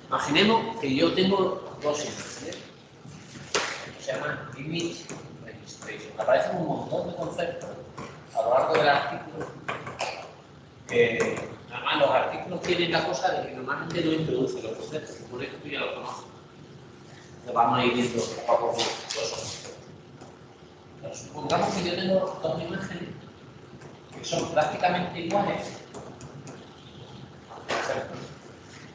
Imaginemos que yo tengo dos imágenes. Se llaman image registration. Aparecen un montón de conceptos a lo largo del artículo. Además, los artículos tienen la cosa de que normalmente no introducen los conceptos, por eso tú ya los conoces. Entonces vamos a ir viendo poco a poco los conceptos. Pero supongamos que yo tengo dos imágenes que son prácticamente iguales. Por ejemplo,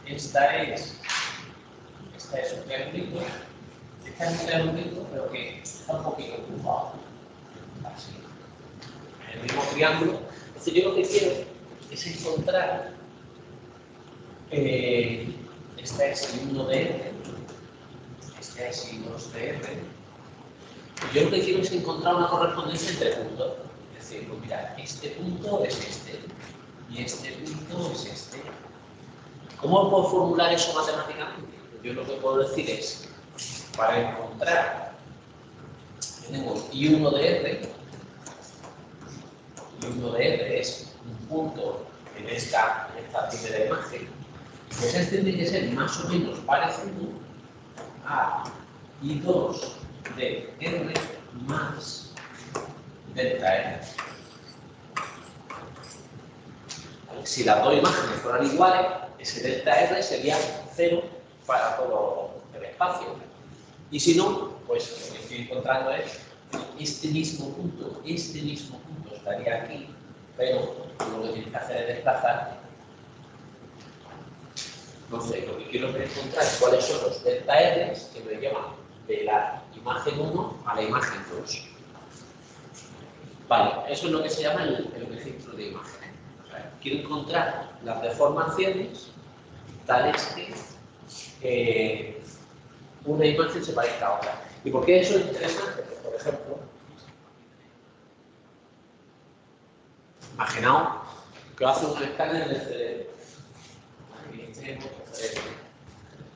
esta es un triangulito, esta es un triangulito, pero que está un poquito ocupado. Así. En el mismo triángulo. Entonces yo lo que quiero es encontrar, esta es I1 de R, esta es I2 de R. Yo lo que quiero es encontrar una correspondencia entre puntos. Es decir, pues mira, este punto es este y este punto es este. ¿Cómo puedo formular eso matemáticamente? Yo lo que puedo decir es, para encontrar, tenemos I1 de R, I1 de R es un punto en esta primera imagen, pues este tiene que ser más o menos parecido a I2 de R más delta R. Si las dos imágenes fueran iguales, ese delta R sería 0 para todo el espacio. Y si no, pues lo que estoy encontrando es este mismo punto estaría aquí, pero lo que tienes que hacer es desplazarte. Entonces, lo que quiero es encontrar cuáles son los delta R's que me llevan de la imagen 1 a la imagen 2. Vale, eso es lo que se llama el registro de imágenes. O sea, quiero encontrar las deformaciones tales que una imagen se parezca a otra. ¿Y por qué eso es interesante? Pues, por ejemplo, imaginaos que os hace un escáner del cerebro. Y este es vuestro cerebro.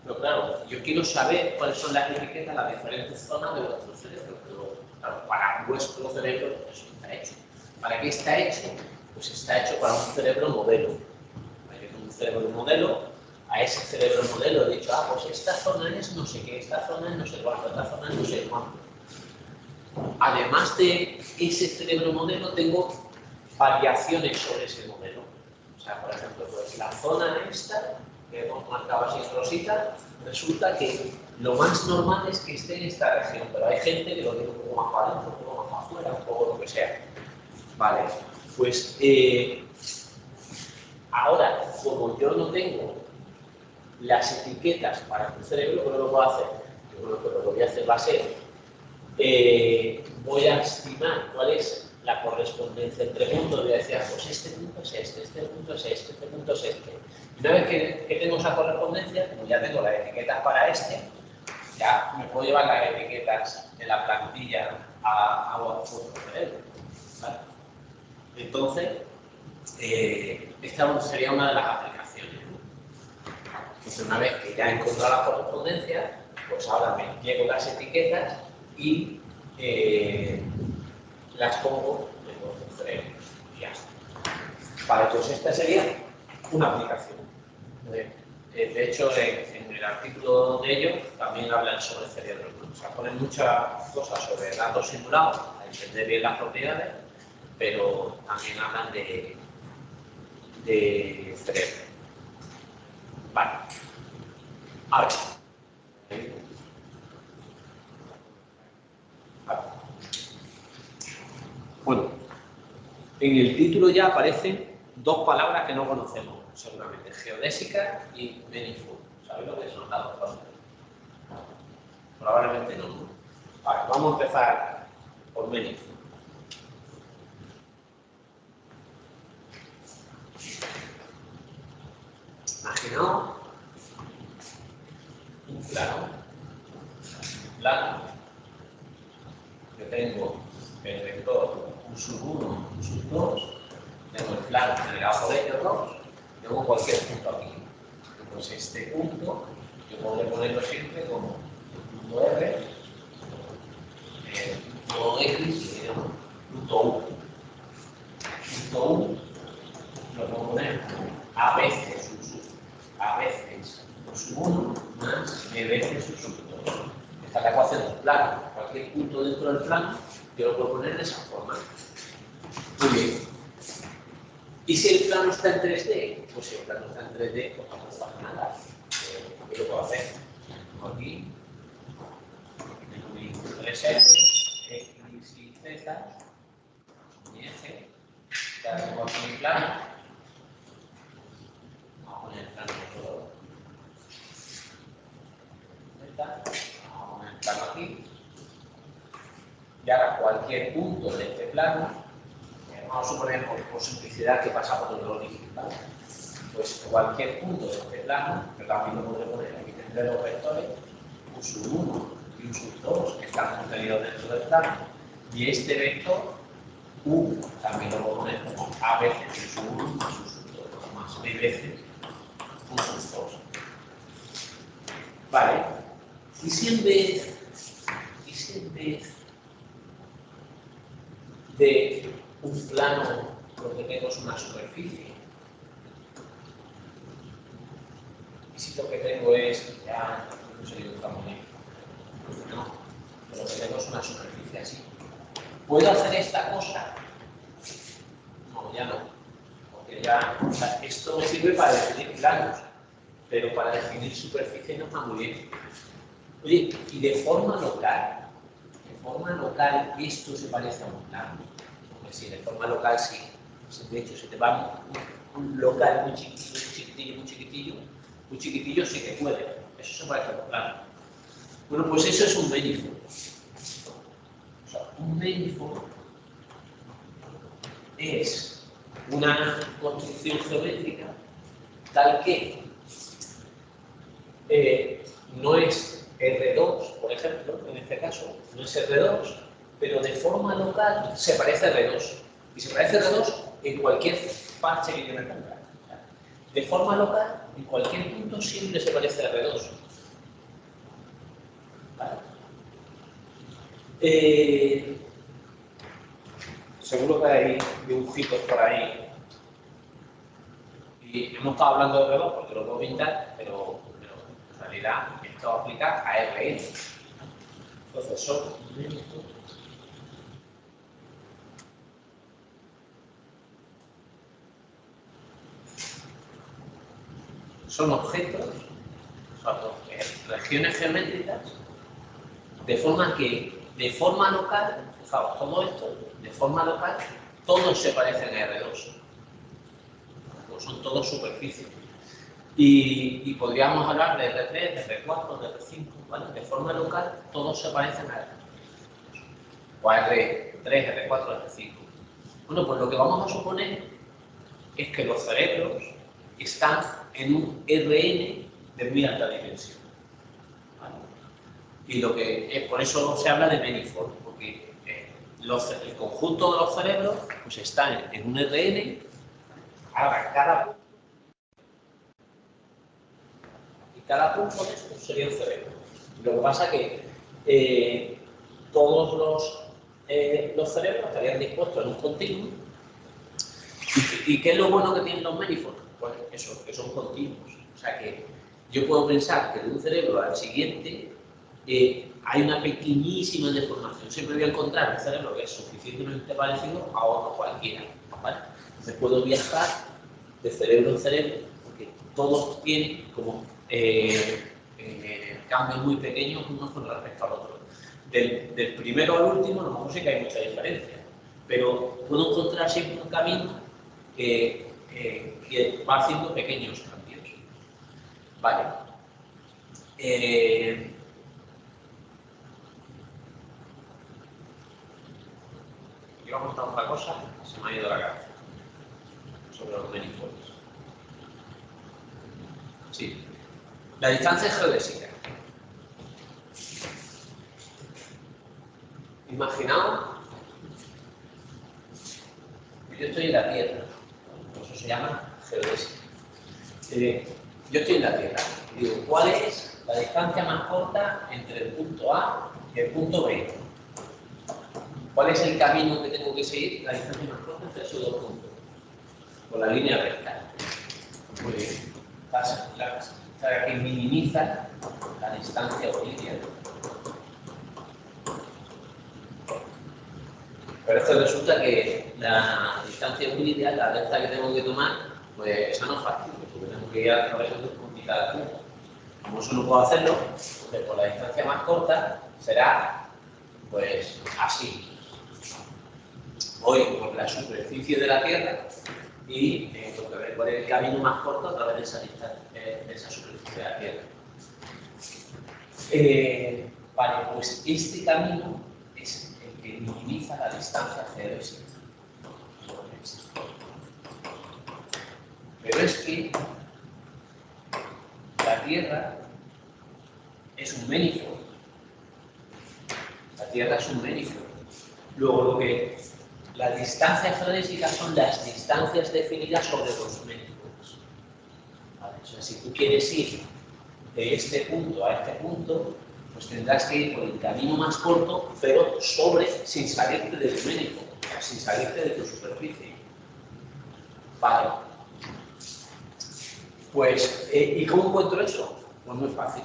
Pero claro, yo quiero saber cuáles son las etiquetas, las diferentes zonas de vuestro cerebro. Pero claro, para vuestro cerebro eso está hecho. ¿Para qué está hecho? Pues está hecho para un cerebro modelo. Yo tengo un cerebro modelo. A ese cerebro modelo he dicho, pues esta zona es no sé qué, esta zona es no sé cuánto, esta zona es no sé cuánto. Además de ese cerebro modelo, tengo variaciones sobre ese modelo. O sea, por ejemplo, pues la zona esta, que hemos marcado así en rosita, resulta que lo más normal es que esté en esta región, pero hay gente que lo tiene un poco más para adentro, un poco más para afuera, un poco lo que sea. Vale, pues ahora, como yo no tengo las etiquetas para tu cerebro, ¿cómo lo puedo hacer? Yo lo que voy a hacer va a ser, voy a estimar cuál es la correspondencia entre puntos. Voy a decir, pues este punto es este punto es este punto es este. Y una vez que tengo esa correspondencia, como ya tengo las etiquetas para este, ya me puedo llevar las etiquetas de la plantilla a vuestro cerebro. ¿Vale? Entonces, esta sería una de las aplicaciones. Entonces, una vez que ya he encontrado la correspondencia, pues ahora me llevo las etiquetas y las pongo en vuestro cerebro. Y ya está. Vale, pues esta sería una aplicación. De hecho, en el artículo de ellos también hablan sobre cerebro. O sea, ponen muchas cosas sobre datos simulados, para entender bien las propiedades, pero también hablan de cerebro. Vale. Ahora. Bueno, en el título ya aparecen dos palabras que no conocemos, seguramente, geodésica y manifold. ¿Sabéis lo que son las dos cosas? Probablemente no. Vale, vamos a empezar por manifold. Imaginaos un plano. Yo tengo el vector un sub 1, un sub 2, tengo el plano generado por ellos dos, tengo cualquier punto aquí. Pues este punto yo podré ponerlo siempre como el punto R, el punto X y el punto U. Punto U lo puedo poner a veces un sub 1 más b veces u sub 2. Esta es la ecuación del plano. Cualquier punto dentro del plano yo lo puedo poner de esa forma. Muy bien. ¿Y si el plano está en 3D? Pues si el plano está en 3D, pues no pasa nada. ¿Qué lo puedo hacer? Tengo aquí tengo 3S, X y Z, mi eje. Ya tengo aquí mi plano. Vamos a poner el plano de todo. Vamos a poner el plano aquí. Y ahora cualquier punto de este plano, vamos a suponer por simplicidad que pasa por el origen, ¿vale? Pues cualquier punto de este plano, que también lo podré poner, aquí tendré dos vectores, un sub 1 y un sub 2, que están contenidos dentro del plano, y este vector U también lo puedo poner como A veces un sub 1 más un sub 2, más B veces un sub 2. Vale, y si en vez de un plano lo que tengo es una superficie, y si lo que tengo es, ya no sé dibujar muy bien, no, lo que tengo es una superficie así. ¿Puedo hacer esta cosa? No, ya no, porque ya, o sea, esto me sirve para definir planos, pero para definir superficie no está muy bien. Oye, y de forma local esto se parece a un plano. Porque sí, de forma local sí. De hecho, si te va un local muy chiquitillo, sí que puede. Eso se parece a un plano. Bueno, pues eso es un manifold. O sea, un manifold es una construcción geométrica tal que no es R2, por ejemplo, en este caso, no es R2, pero de forma local se parece a R2. Y se parece a R2 en cualquier parche que yo me ponga. De forma local, en cualquier punto siempre se parece a R2. ¿Vale? Seguro que hay dibujitos por ahí. Y hemos estado hablando de R2 porque lo puedo pintar, pero en realidad esto aplica a RN. Entonces son objetos, son regiones geométricas, de forma que, de forma local, fijaos, todo esto, de forma local, todos se parecen a R2. Pues son todos superficies. Y podríamos hablar de R3, de R4, de R5, ¿vale? De forma local, todos se parecen a R2. O a R3, R4, R5. Bueno, pues lo que vamos a suponer es que los cerebros están en un RN de muy alta dimensión. ¿Vale? Y lo que es, por eso se habla de manifold, porque el conjunto de los cerebros pues están en un RN. Ahora, cada punto de estos sería un cerebro. Lo que pasa es que todos los cerebros estarían dispuestos en un continuo. ¿Y qué es lo bueno que tienen los manifolds? Pues eso, que son continuos. O sea que yo puedo pensar que de un cerebro al siguiente hay una pequeñísima deformación. Siempre voy a encontrar un cerebro que es suficientemente parecido a otro cualquiera. ¿Vale? Entonces puedo viajar de cerebro en cerebro, porque todos tienen como cambios muy pequeños unos con respecto al otro. Del primero al último, a lo mejor sí que hay mucha diferencia, pero puedo encontrar siempre un camino que va haciendo pequeños cambios. Vale. Iba a contar otra cosa, se me ha ido la cabeza, sobre los manifolds. Sí. La distancia geodésica. Imaginaos que yo estoy en la Tierra, eso se llama geodésica. Yo estoy en la Tierra y digo, ¿cuál es la distancia más corta entre el punto A y el punto B? ¿Cuál es el camino que tengo que seguir? La distancia más corta entre esos dos puntos, con la línea recta. Muy bien. Está sea, que minimiza la distancia euclidiana. Pero esto resulta que la distancia euclidiana, la recta que tengo que tomar, pues esa no es fácil, porque tenemos que ir a través de un punto y cada punto. Como eso no puedo hacerlo, pues por la distancia más corta será pues así. Voy por la superficie de la Tierra y tengo que ver cuál es el camino más corto a través de esa distancia, de esa superficie de la Tierra. Vale, pues este camino es el que minimiza la distancia geodésica. Pero es que la Tierra es un manifold. La Tierra es un manifold. Luego, las distancias geodésicas son las distancias definidas sobre los manifolds. ¿Vale? O sea, si tú quieres ir de este punto a este punto, pues tendrás que ir por el camino más corto, pero sin salirte del manifold, o sea, sin salirte de tu superficie. Vale. Pues, ¿y cómo encuentro eso? Pues muy fácil.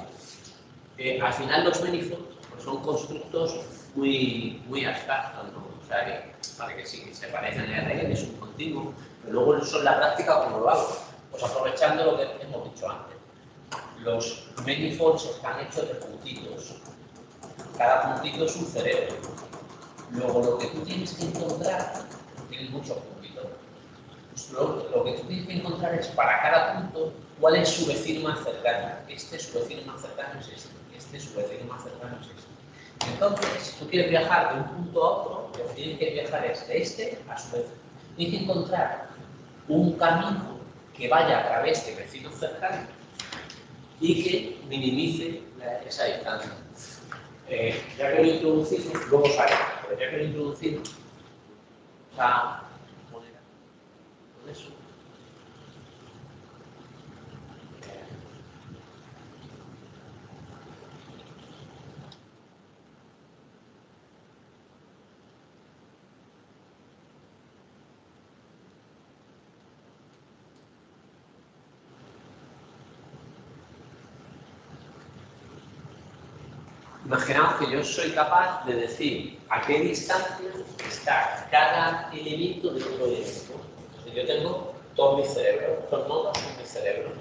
Al final los manifolds pues son constructos muy abstractos, ¿no? O sea, para que sí, que se parecen a R, que es un continuo, pero luego eso en la práctica, ¿cómo lo hago? Pues aprovechando lo que hemos dicho antes. Los manifolds están hechos de puntitos. Cada puntito es un cerebro. Luego, lo que tú tienes que encontrar, tienes muchos puntitos, pues lo que tú tienes que encontrar es para cada punto cuál es su vecino más cercano. Su vecino más cercano es su vecino más cercano es este. Entonces, si tú quieres viajar de un punto a otro, lo que tienes que viajar es de este a su vecino. Tienes que encontrar un camino que vaya a través de vecinos cercanos y que minimice esa distancia. Ya que lo he introducido, luego sale, pero ya que lo he introducido, vamos a poner todo eso. Imaginaos que yo soy capaz de decir a qué distancia está cada elemento de otro elemento. Entonces yo tengo todo mi cerebro, estos nodos son mi cerebro.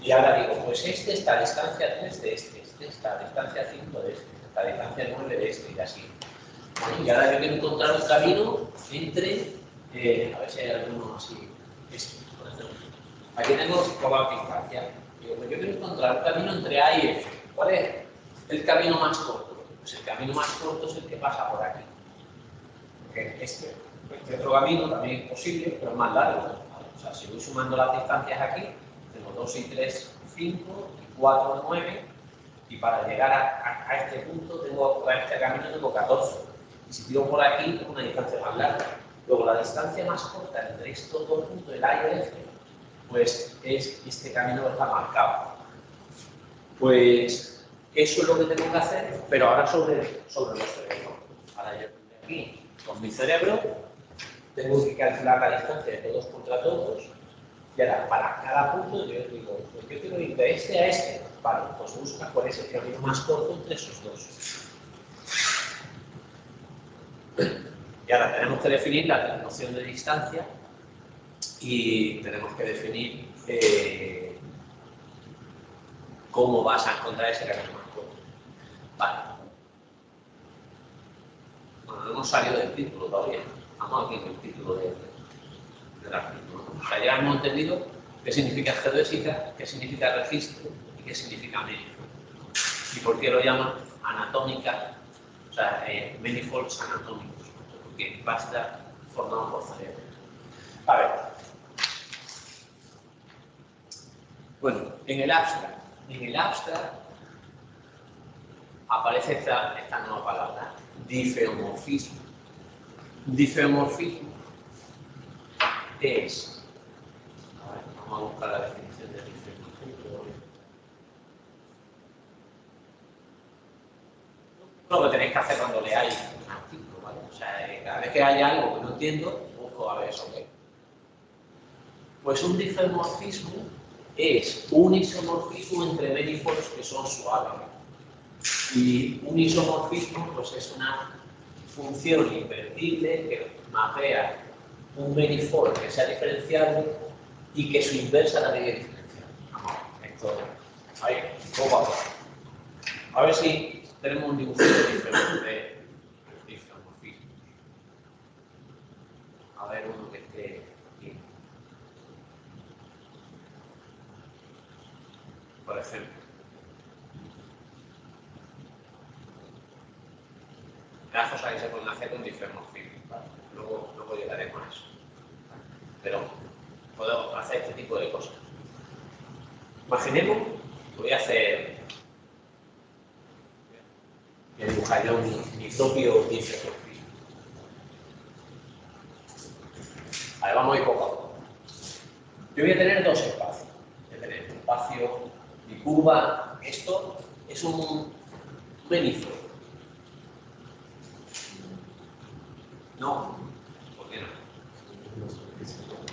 Y ahora digo, pues este está a distancia 3 de este está a distancia 5 de este, está a distancia 9 de este y así. Bueno, y ahora yo quiero encontrar un camino entre, a ver si hay alguno así, por ejemplo. Aquí tengo toda la distancia. Digo, pues yo quiero encontrar un camino entre A y F. ¿Cuál es el camino más corto? Pues el camino más corto es el que pasa por aquí. Porque este otro camino también es posible, pero es más largo. ¿Vale? O sea, si voy sumando las distancias aquí, tengo 2 y 3, 5, y 4, 9, y para llegar a este punto, a este camino tengo 14. Y si tiro por aquí, tengo una distancia más larga. Luego, la distancia más corta entre estos dos puntos, el A y el F, pues es este camino que está marcado. Pues eso es lo que tengo que hacer, pero ahora sobre los cerebros. Ahora yo aquí, con mi cerebro, tengo que calcular la distancia de todos contra todos, y ahora para cada punto yo digo, pues yo quiero ir de este a este. Vale, pues busca cuál es el camino más corto entre esos dos. Y ahora tenemos que definir la noción de distancia y tenemos que definir cómo vas a encontrar ese camino más corto. Vale. Bueno, no hemos salido del título todavía. Vamos aquí con el título del artículo. O sea, ya hemos entendido qué significa geodésica, qué significa registro y qué significa manifold. ¿Y por qué lo llaman anatómica? O sea, manifolds anatómicos, porque va a estar formado por cerebro. A ver. Bueno, en el abstract aparece esta nueva palabra, difeomorfismo. Difeomorfismo es, a ver, vamos a buscar la definición de difeomorfismo. Lo que tenéis que hacer cuando leáis un artículo, ¿vale? O sea, cada vez que haya algo que no entiendo, busco a ver eso qué. Pues un difeomorfismo es un isomorfismo entre manifolds que son suaves. Y un isomorfismo pues, es una función invertible que mapea un manifold que sea diferenciable y que su inversa también es diferenciable. Esto, ahí, poco a poco. A ver si tenemos un dibujito diferente de isomorfismo. A ver uno que esté bien. Por ejemplo. Las cosas que se pueden hacer con difracmorfismo. ¿Vale? Luego llegaremos a eso. Pero puedo hacer este tipo de cosas. Imaginemos, voy a hacer, voy a dibujar yo mi propio difracmorfismo. A ver, vamos a ir poco a poco. Yo voy a tener dos espacios. Voy a tener un espacio, mi curva, esto es un manifold. No, ¿por qué no?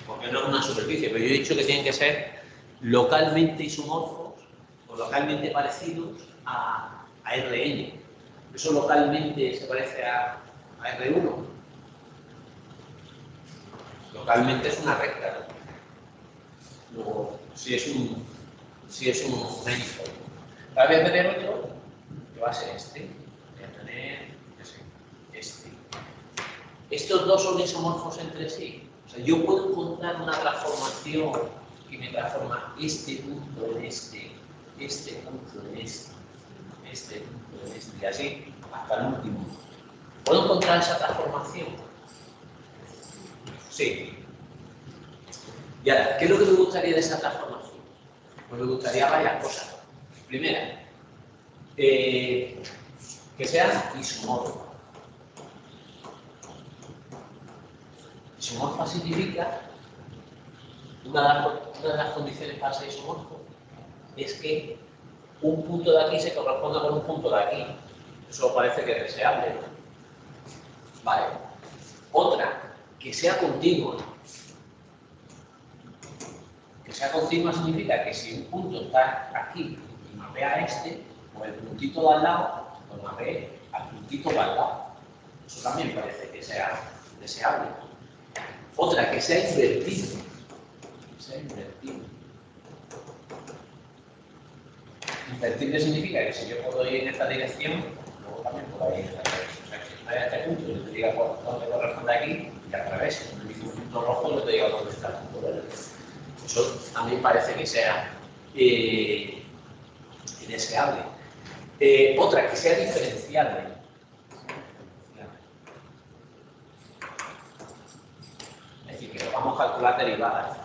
Porque no es una superficie, pero yo he dicho que tienen que ser localmente isomorfos o localmente parecidos a Rn. Eso localmente se parece a R1. Localmente es una recta, ¿no? Luego, si es un manifold. Ahora voy a tener otro que va a ser este. Voy a tener este. Estos dos son isomorfos entre sí. O sea, yo puedo encontrar una transformación que me transforma este punto en este punto en este punto en este, y así hasta el último. ¿Puedo encontrar esa transformación? Sí. Y ahora, ¿qué es lo que me gustaría de esa transformación? Pues me gustaría varias cosas. Primera, que sean isomorfos. Isomorfa significa, una de las condiciones para ser isomorfo es que un punto de aquí se corresponda con un punto de aquí. Eso parece que es deseable, ¿no? Vale. Otra, que sea continua. Que sea continua significa que si un punto está aquí y mapea a este, pues el puntito de al lado lo mapea al puntito de al lado. Eso también parece que sea deseable. Otra, que sea invertido. Que sea invertido. Invertible significa que si yo puedo ir en esta dirección, luego también puedo ir en esta dirección. O sea, que si estoy a este punto y yo te diga dónde corresponde aquí, y al revés, si me dice un punto rojo, yo te diga dónde está el punto verde. Eso también parece que sea indeseable. Otra, que sea diferenciable. Es decir, que podamos calcular derivadas.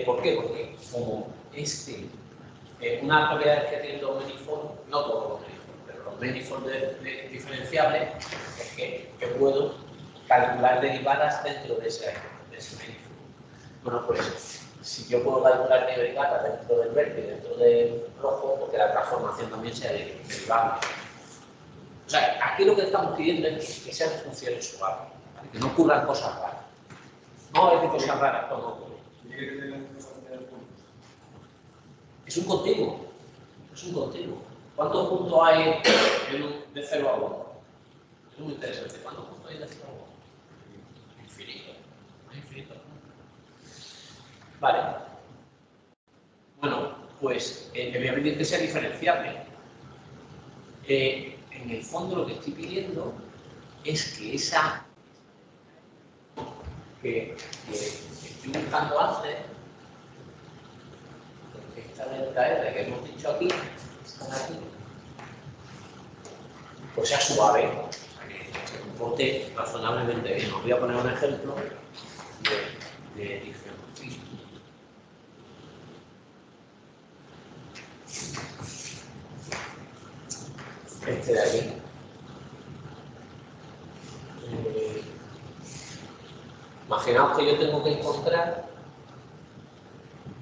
¿Por qué? Porque como una propiedad que tienen los manifolds, no todos los manifolds, pero los manifolds diferenciables, es que puedo calcular derivadas dentro de ese manifold. Bueno, pues si yo puedo calcular derivadas dentro del verde y dentro del rojo, porque la transformación también sea derivable. O sea, aquí lo que estamos pidiendo es que sean funciones suaves, ¿vale? Que no ocurran cosas raras. No hay cosas raras cuando ocurre. Es un continuo. Es un continuo. ¿Cuántos puntos hay de 0 a 1? Es muy interesante. ¿Cuántos puntos hay de 0 a 1? Infinito. No hay infinito. Vale. Bueno, pues me voy a pedir que sea diferenciable. En el fondo lo que estoy pidiendo es que esa que estoy buscando antes, esta delta R que hemos dicho aquí, pues sea suave, o sea, que se comporte razonablemente bien. Os voy a poner un ejemplo de difracmorfismo. Este de aquí. Imaginaos que yo tengo que encontrar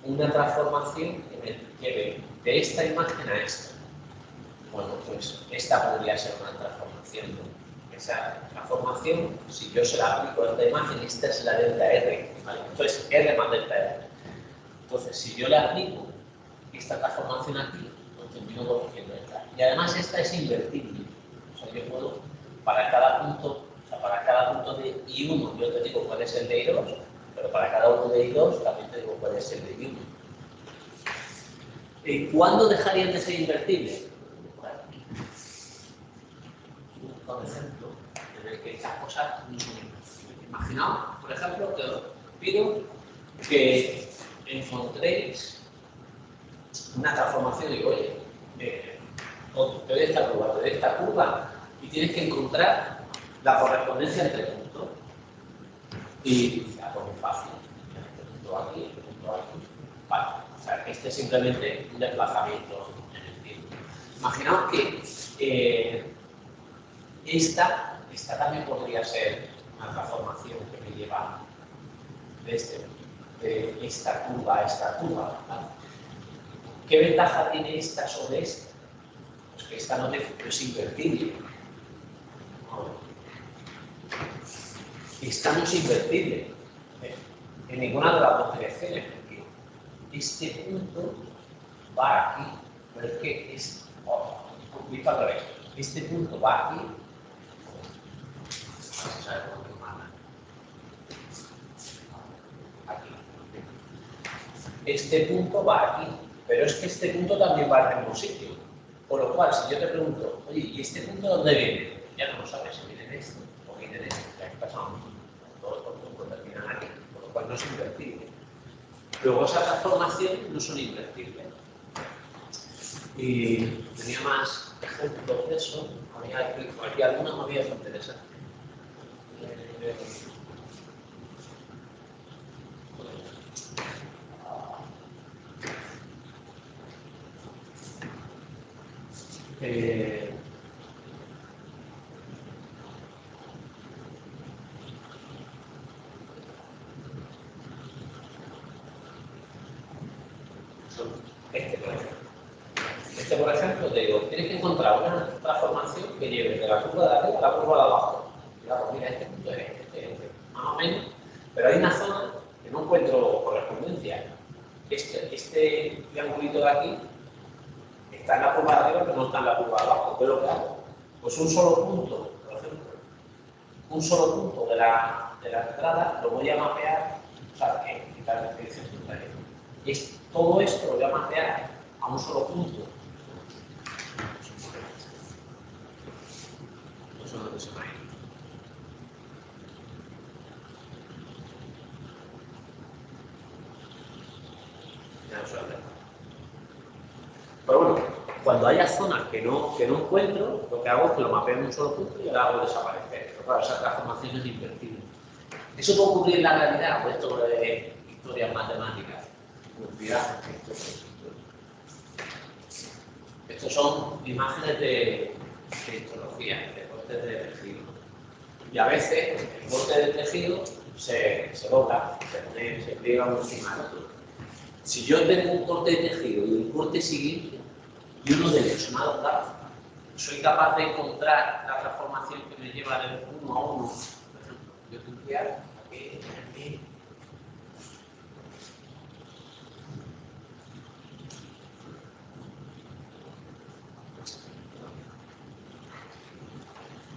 una transformación que me lleve de esta imagen a esta. Bueno, pues esta podría ser una transformación. Esa transformación, si yo se la aplico a esta imagen, esta es la delta R. ¿Vale? Entonces, R más delta R. Entonces, si yo le aplico esta transformación aquí, pues termino corrigiendo esta. Y además esta es invertible. O sea, yo puedo, para cada punto de I1, yo te digo cuál es el de I2, pero para cada uno de I2 también te digo cuál es el de I1. ¿Cuándo dejarían de ser invertibles? Bueno, un ejemplo en el que estas cosas no son invertibles. Imaginaos, por ejemplo, que os pido que encontréis una transformación y digo, oye, te doy esta curva, y tienes que encontrar la correspondencia entre puntos. Y dices, pues es fácil, este punto aquí, este punto aquí. Vale, o sea, este es simplemente un desplazamiento en el tiempo. Imaginaos que esta también podría ser una transformación que me lleva de esta curva a esta curva. ¿Vale? ¿Qué ventaja tiene esta sobre esta? Pues que esta no es invertible. Esta no es invertible en ninguna de las dos direcciones, porque este punto va aquí, pero es que es visto al revés. Este punto va aquí. Vamos a ver cómo lo manda. Aquí. Este punto va aquí, pero es que este punto también va al mismo sitio. Por lo cual, si yo te pregunto, oye, ¿y este punto dónde viene? Ya no lo sabes, si viene en esto o viene en esto. Ya que pasamos. Todos los puntos terminan aquí, por lo cual no es invertible. Luego esas transformaciones no son invertibles. Y tenía más ejemplos de eso. Aquí algunas me había interesante. Este, por ejemplo, te digo, tienes que encontrar una transformación que lleve de la curva de arriba a la curva de abajo. Claro, mira, este punto es este, más o menos, pero hay una zona que no encuentro correspondencia. Este triangulito de aquí está en la curva de arriba, pero no está en la curva de abajo. ¿Qué es lo que hago? Pues un solo punto, por ejemplo, un solo punto de la entrada lo voy a mapear, o sea, quitar la dirección contraria. Todo esto lo voy a mapear a un solo punto. No sé dónde se va a ir. Ya no sé dónde. Pero bueno, cuando haya zonas que no encuentro, lo que hago es que lo mapeo en un solo punto y lo hago desaparecer. Pero claro, esa transformación es invertible. ¿Eso puede ocurrir en la realidad o esto de historias matemáticas? Pues mira, estos son imágenes de histología, de cortes de tejido. Y a veces el corte de tejido se dobla, se pliega uno encima del otro. Si yo tengo un corte de tejido y un corte siguiente y uno de ellos se me ha doblado, soy capaz de encontrar la transformación que me lleva del 1 a 1. Por ejemplo, yo tendría aquí.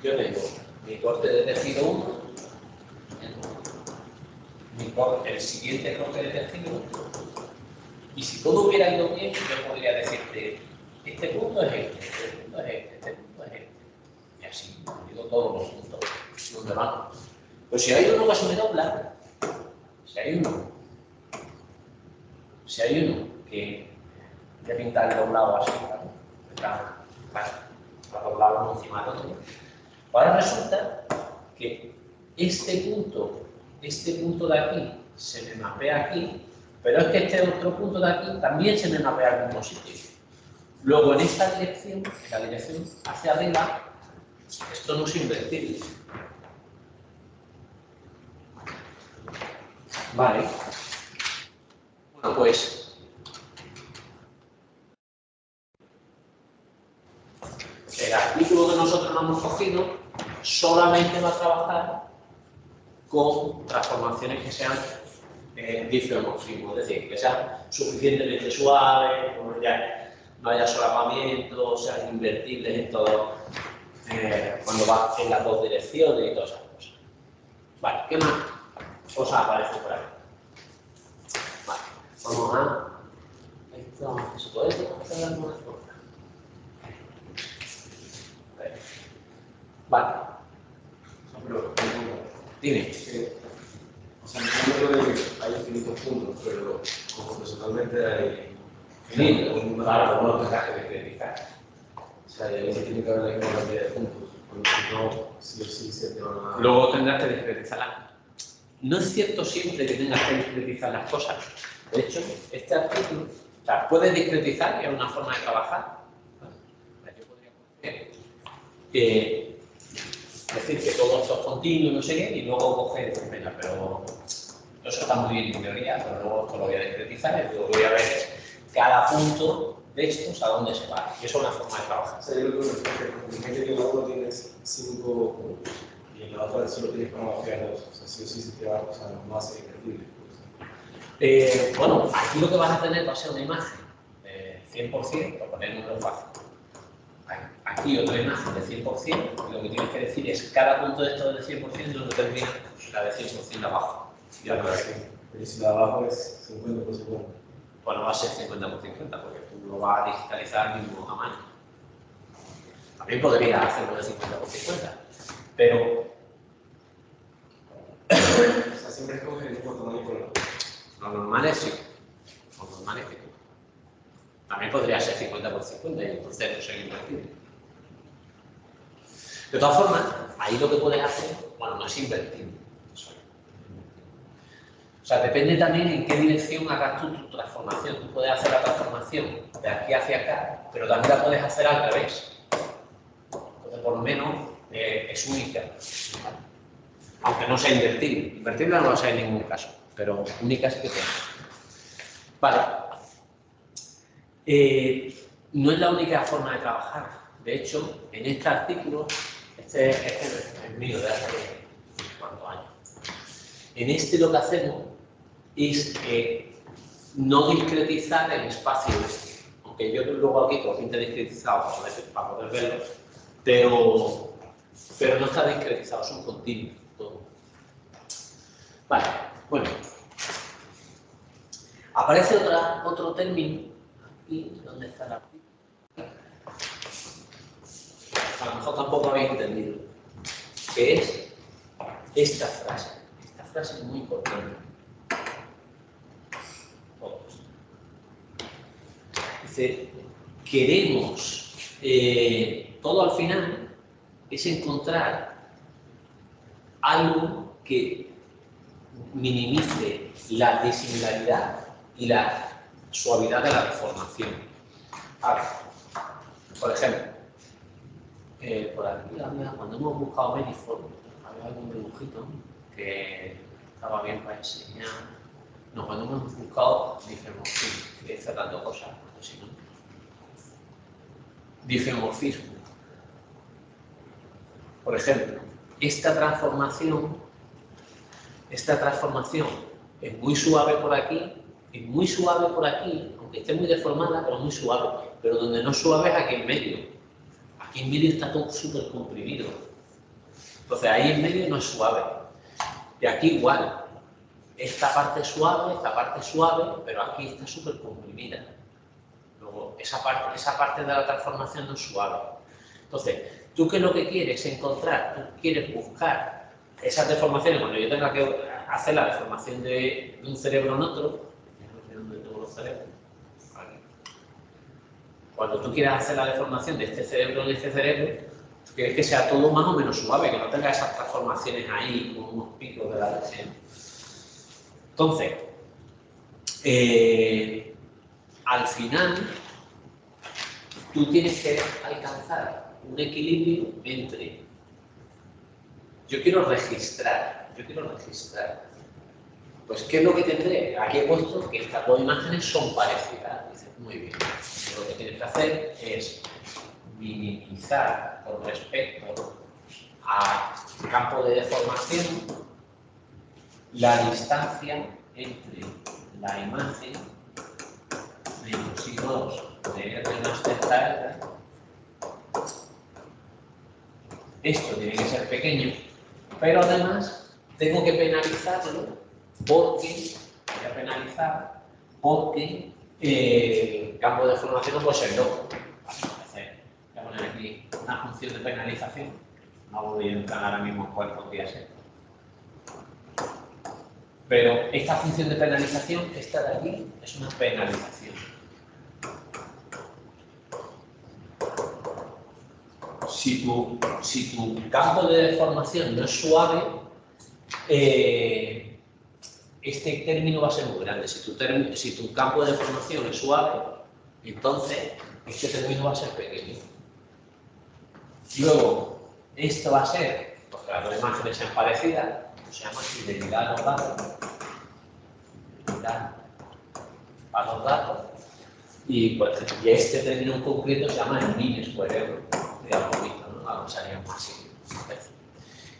Yo tengo mi corte de tejido 1, el siguiente corte de tejido, y si todo hubiera ido bien, yo podría decirte, este punto es este punto es este punto es este. Y así, digo todos los puntos donde van. Pero si hay uno que se me dobla, si hay uno que voy a pintar el doblado así, está doblado uno encima del otro. Ahora resulta que este punto de aquí se me mapea aquí, pero es que este otro punto de aquí también se me mapea al mismo sitio. Luego en esta dirección, en la dirección hacia arriba, esto no es invertible. Vale. Bueno, pues el artículo que nosotros no hemos cogido solamente va a trabajar con transformaciones que sean difeomorfismo, es decir, que sea suficientemente suave, no haya solapamiento, sean invertibles en todo, cuando va en las dos direcciones y todas esas cosas. Vale, ¿qué más cosas aparecen por ahí? Vale, vamos a... Esto, ¿se puede hacer de alguna forma? Vale. Pero, Dime. o sea, entiendo que hay infinitos puntos, pero como personalmente hay... Claro, no tendrás que discretizar. O sea, ahí sí tiene que haber la misma cantidad de puntos, porque si no, sí o sí se te van a... Luego tendrás que discretizarla. No es cierto siempre que tengas que discretizar las cosas. De hecho, este artículo, o sea, puedes discretizar, que es una forma de trabajar. Yo podría coger, decir que todo esto es continuo y no sé qué, y luego coger, pues venga, pero eso está muy bien en teoría, pero luego esto lo voy a discretizar y luego voy a ver cada punto de estos a dónde se va. Y eso es una forma de trabajar. O sea, yo creo que imagínate que en la uno tienes 5 puntos y en la otra solo tienes para mapear 2. O sea, sí o sí se te va a pasar no va a ser invertible. Bueno, aquí lo que vas a tener va a ser una imagen de 100%, por poner números básicos. Aquí otra imagen de 100%, y lo que tienes que decir es cada punto de esto de 100% donde termina la de 100% de abajo. Ya lo ves. Pero si la de abajo es 50 por 50. Pues no va a ser 50 por 50, porque tú lo vas a digitalizar mismo a mano. También podrías hacerlo de 50 por 50, pero... O sea, siempre escoges el mismo tamaño por lado. Lo normal es sí. Lo normal es que no. También podría ser 50 por 50 y entonces no ser invertible. De todas formas, ahí lo que puedes hacer, bueno, no es invertir. O sea, depende también en qué dirección hagas tú tu transformación. Tú puedes hacer la transformación de aquí hacia acá, pero también la puedes hacer al revés. Entonces, por lo menos, es única. Aunque no sea invertible. Invertible no va a ser en ningún caso, pero única sí que tiene. Vale. No es la única forma de trabajar. De hecho, en este artículo, este es mío de hace cuántos años. En este lo que hacemos es no discretizar el espacio este. Aunque yo luego aquí lo pinte discretizado para poder verlo, pero no está discretizado, son continuos todo. Vale, bueno. Aparece otro término aquí, ¿dónde está el artículo? A lo mejor tampoco habéis entendido, que es esta frase. Esta frase es muy importante. Dice, queremos, todo al final es encontrar algo que minimice la disimilaridad y la suavidad de la deformación. Ahora, por ejemplo, por aquí cuando hemos buscado Meniform, había algún dibujito que estaba bien para enseñar. No, cuando hemos buscado difeomorfismo, que es cerrando cosas, no sé si no. Difeomorfismo. Por ejemplo, esta transformación es muy suave por aquí, es muy suave por aquí, aunque esté muy deformada, pero muy suave. Pero donde no es suave es aquí en medio. Aquí en medio está todo súper comprimido. Entonces ahí en medio no es suave. Y aquí igual. Esta parte es suave, pero aquí está súper comprimida. Luego, esa parte de la transformación no es suave. Entonces, ¿tú qué es lo que quieres encontrar? Tú quieres buscar esas deformaciones. Cuando yo tenga que hacer la deformación de un cerebro en otro, de todos los cerebros, cuando tú quieras hacer la deformación de este cerebro en este cerebro, tú quieres que sea todo más o menos suave, que no tenga esas transformaciones ahí con unos picos de la leche. Entonces, al final, tú tienes que alcanzar un equilibrio entre yo quiero registrar. Pues, ¿qué es lo que tendré? Aquí he puesto que estas dos imágenes son parecidas. Dices, muy bien. Lo que tienes que hacer es minimizar con respecto al campo de deformación la distancia entre la imagen menos I2 de R más delta R. Esto tiene que ser pequeño, pero además tengo que penalizarlo porque voy a penalizar porque el campo de formación no puede ser loco. Voy a poner aquí una función de penalización. No voy a entrar ahora mismo en cuál podría ser. Pero esta función de penalización, esta de aquí, es una penalización. Si tu campo de deformación no es suave, este término va a ser muy grande. Si tu campo de deformación es suave, entonces este término va a ser pequeño. Luego, esto va a ser, porque las dos imágenes sean parecidas, se llama fidelidad a los datos. Fidelidad a los datos. Y este término en concreto se llama el mean square error de algoritmo, ¿no? Algo sería más simple.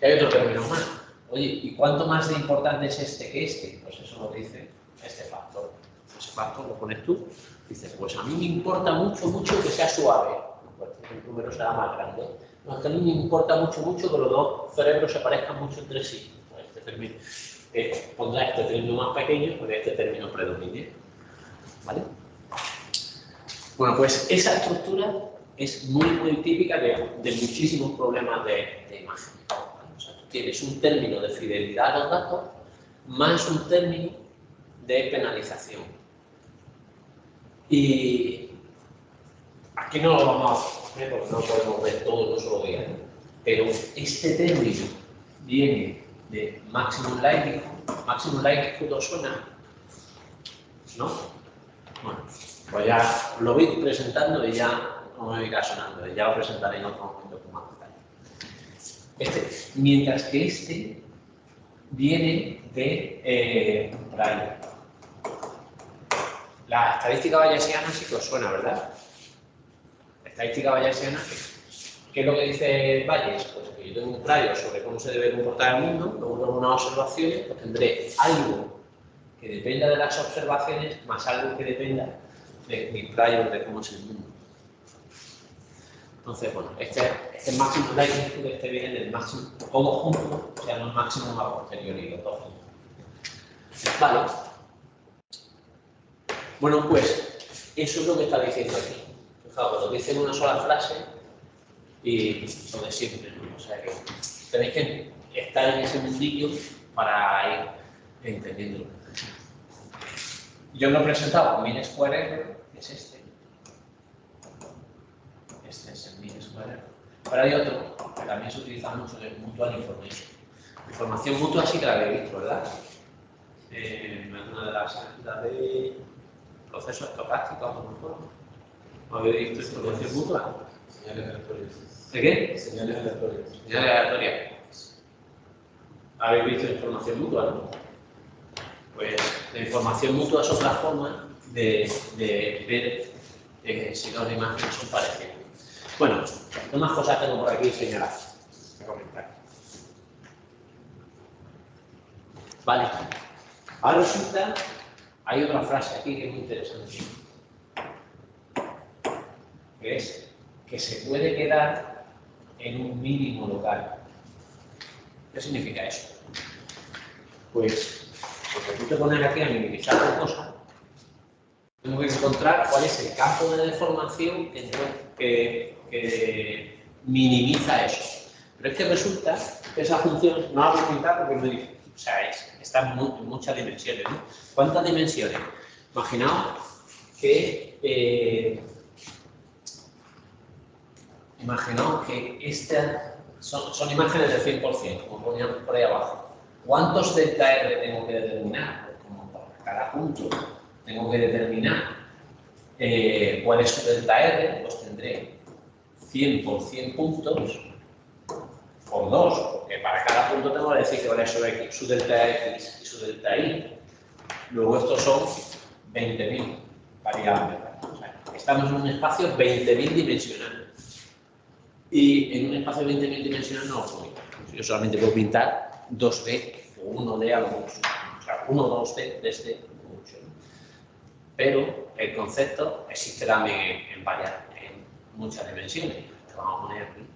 Y hay otro término más. Oye, ¿y cuánto más de importante es este que este? Pues eso lo dice este factor. Ese factor lo pones tú. Dices, pues a mí me importa mucho que sea suave. Pues el número será más grande. No, es que a mí me importa mucho que los dos cerebros se parezcan mucho entre sí. Pues este término, pondrá este término más pequeño porque este término predomine. ¿Vale? Bueno, pues esa estructura es muy típica de muchísimos problemas de imagen. O sea, tú tienes un término de fidelidad a los datos más un término de penalización. Y aquí no lo vamos a ver porque no podemos ver todo en un solo día, pero este término viene de maximum likelihood. Maximum likelihood ¿os suena? ¿No? Bueno, pues ya lo voy presentando y ya no me irá sonando, ya lo presentaré en otro momento con más detalle. Mientras que este viene de Rayleigh. La estadística bayesiana sí que os suena, ¿verdad? La estadística bayesiana, ¿qué es lo que dice Bayes? Pues que yo tengo un prior sobre cómo se debe comportar el mundo, luego tengo unas observaciones, pues tendré algo que dependa de las observaciones más algo que dependa de mi prior de cómo es el mundo. Entonces, bueno, este máximo likelihood, este viene del máximo, todo junto, se llama máximo a posteriori, los dos juntos. Vale. Bueno, pues, eso es lo que está diciendo aquí. Fijaos, lo dice en una sola frase y lo de siempre, ¿no? O sea que tenéis que estar en ese mundillo para ir entendiéndolo. Yo lo he presentado con mean square error, que es este. Este es el mean square error. Pero hay otro que también se utiliza mucho, que es mutual information. Información mutua sí que la habéis visto, ¿verdad? Una de las áreas de procesos estocásticos, a lo mejor. ¿No habéis visto información mutua? Señales aleatorias. ¿De qué? Señales aleatorias. Señales aleatorias. ¿Habéis visto información mutua, no? Pues la información mutua es otra forma de ver si dos imágenes son parecidas. Bueno, unas cosas tengo por aquí señaladas. Voy a comentar. Vale. Ahora resulta, hay otra frase aquí que es muy interesante. Que es que se puede quedar en un mínimo local. ¿Qué significa eso? Pues, porque tú te pones aquí a minimizar una cosa, tengo que encontrar cuál es el campo de deformación que minimiza eso. Pero es que resulta que esa función no la voy a pintar porque es muy difícil. O sea, está en muchas dimensiones, ¿no? ¿Cuántas dimensiones? Imaginaos que estas son imágenes del 100%, como ponían por ahí abajo. ¿Cuántos delta R tengo que determinar? Pues como para cada punto tengo que determinar cuál es su delta R, pues tendré 100 por 100 puntos por 2, porque para cada punto tengo que decir que cuál es su delta X y su delta Y. Luego estos son 20.000 variables. O sea, estamos en un espacio 20.000 dimensional. Y en un espacio 20.000 dimensional no lo puedo pintar. Yo solamente puedo pintar 2D o 1D a lo mucho. O sea, 1, 2, D, desde, mucho. Pero el concepto existe también en muchas dimensiones. Vamos a poner aquí.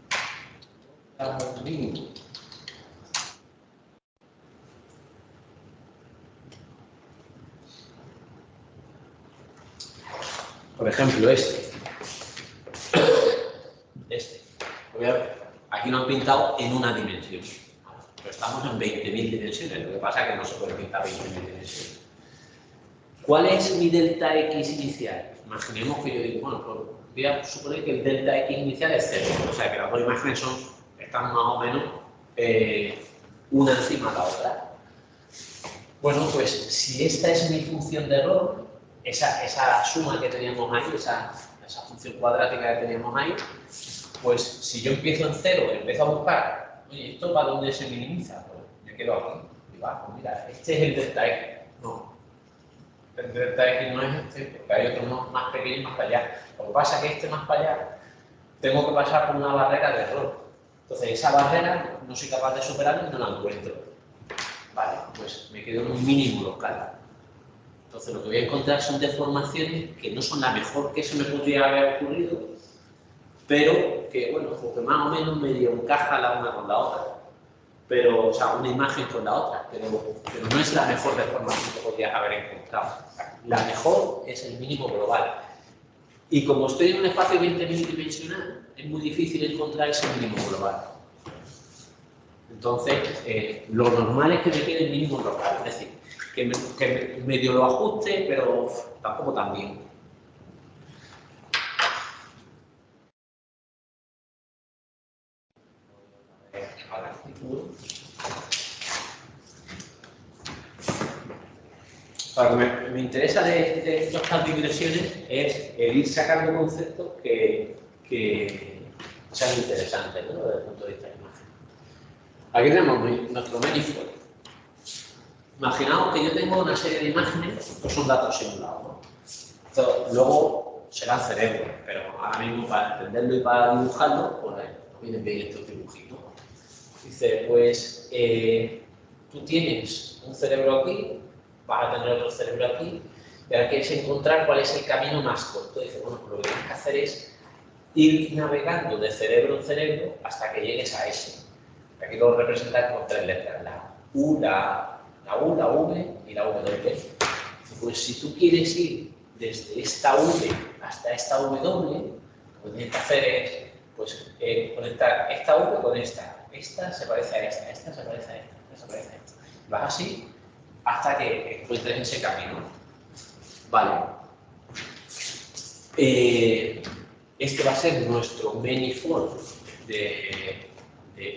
Por ejemplo, este. Aquí lo han pintado en una dimensión. Pero estamos en 20.000 dimensiones. Lo que pasa es que no se puede pintar 20.000 dimensiones. ¿Cuál es mi delta X inicial? Imaginemos que yo digo, bueno, pues voy a suponer que el delta X inicial es 0. O sea, que las dos imágenes están más o menos una encima de la otra. Bueno, pues si esta es mi función de error, esa suma que teníamos ahí, esa función cuadrática que teníamos ahí, pues si yo empiezo en 0, empiezo a buscar, oye, ¿esto para dónde se minimiza? Pues me quedo aquí. Y va, pues mira, este es el delta X. No. El delta X no es este, porque hay otro más pequeño más para allá. Lo que pasa es que este más para allá, tengo que pasar por una barrera de error. Entonces, esa barrera no soy capaz de superarla y no la encuentro. Vale, pues me quedo en un mínimo local. Entonces, lo que voy a encontrar son deformaciones que no son la mejor que se me podría haber ocurrido, pero que, bueno, porque más o menos medio encaja la una con la otra. Pero, o sea, una imagen con la otra, pero no es la mejor deformación que podrías haber encontrado. La mejor es el mínimo global. Y como estoy en un espacio 20.000 dimensional, es muy difícil encontrar ese mínimo global. Entonces, lo normal es que me quede el mínimo local, es decir, que medio lo ajuste, pero tampoco tan bien. Lo que me interesa de estas digresiones es el ir sacando conceptos que sean interesantes, ¿no? Desde el punto de vista de imagen. Aquí tenemos nuestro manifold. Imaginaos que yo tengo una serie de imágenes que son datos simulados, ¿no? Entonces, luego serán cerebros, pero ahora mismo para entenderlo y para dibujarlo, pues nos vienen bien estos dibujitos. Dice, pues tú tienes un cerebro aquí, vas a tener otro cerebro aquí, y ahora quieres encontrar cuál es el camino más corto. Dice, bueno, pues lo que tienes que hacer es ir navegando de cerebro en cerebro hasta que llegues a ese. Aquí lo representan con 3 letras, la U, la V y la W. Pues si tú quieres ir desde esta V hasta esta W, lo que tienes que hacer es pues, conectar esta V con esta. Esta se parece a esta, esta se parece a esta, esta se parece a esta. Vas así hasta que encuentres ese camino. Vale. Este va a ser nuestro manifold de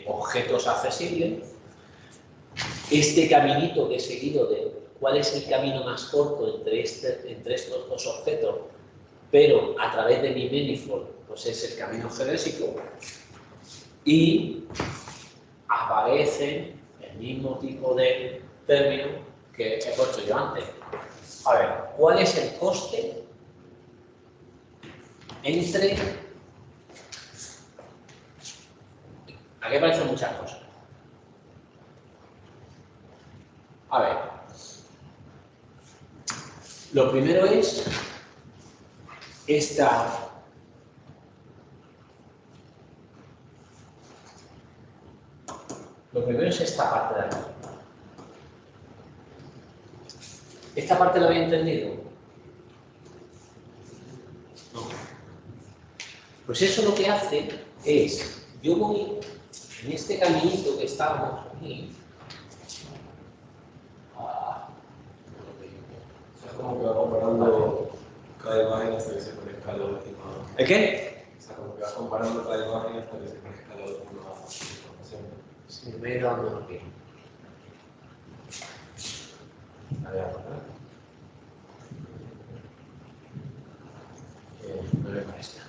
objetos accesibles. Este caminito que he seguido de cuál es el camino más corto entre estos dos objetos, pero a través de mi manifold, pues es el camino geodésico. Y aparece el mismo tipo de término que he puesto yo antes. A ver, ¿cuál es el coste entre... Aquí aparecen muchas cosas. A ver, lo primero es esta... Lo primero es esta parte de aquí. ¿Esta parte lo había entendido? No. Pues eso lo que hace es, yo voy en este caminito que estábamos aquí, Es como que va comparando cada imagen hasta que se conecta a la última. ¿El qué? O sea, como que va comparando cada imagen hasta que se conecta a la última información. Sí, me he ido dando lo que. A ver, no me parece.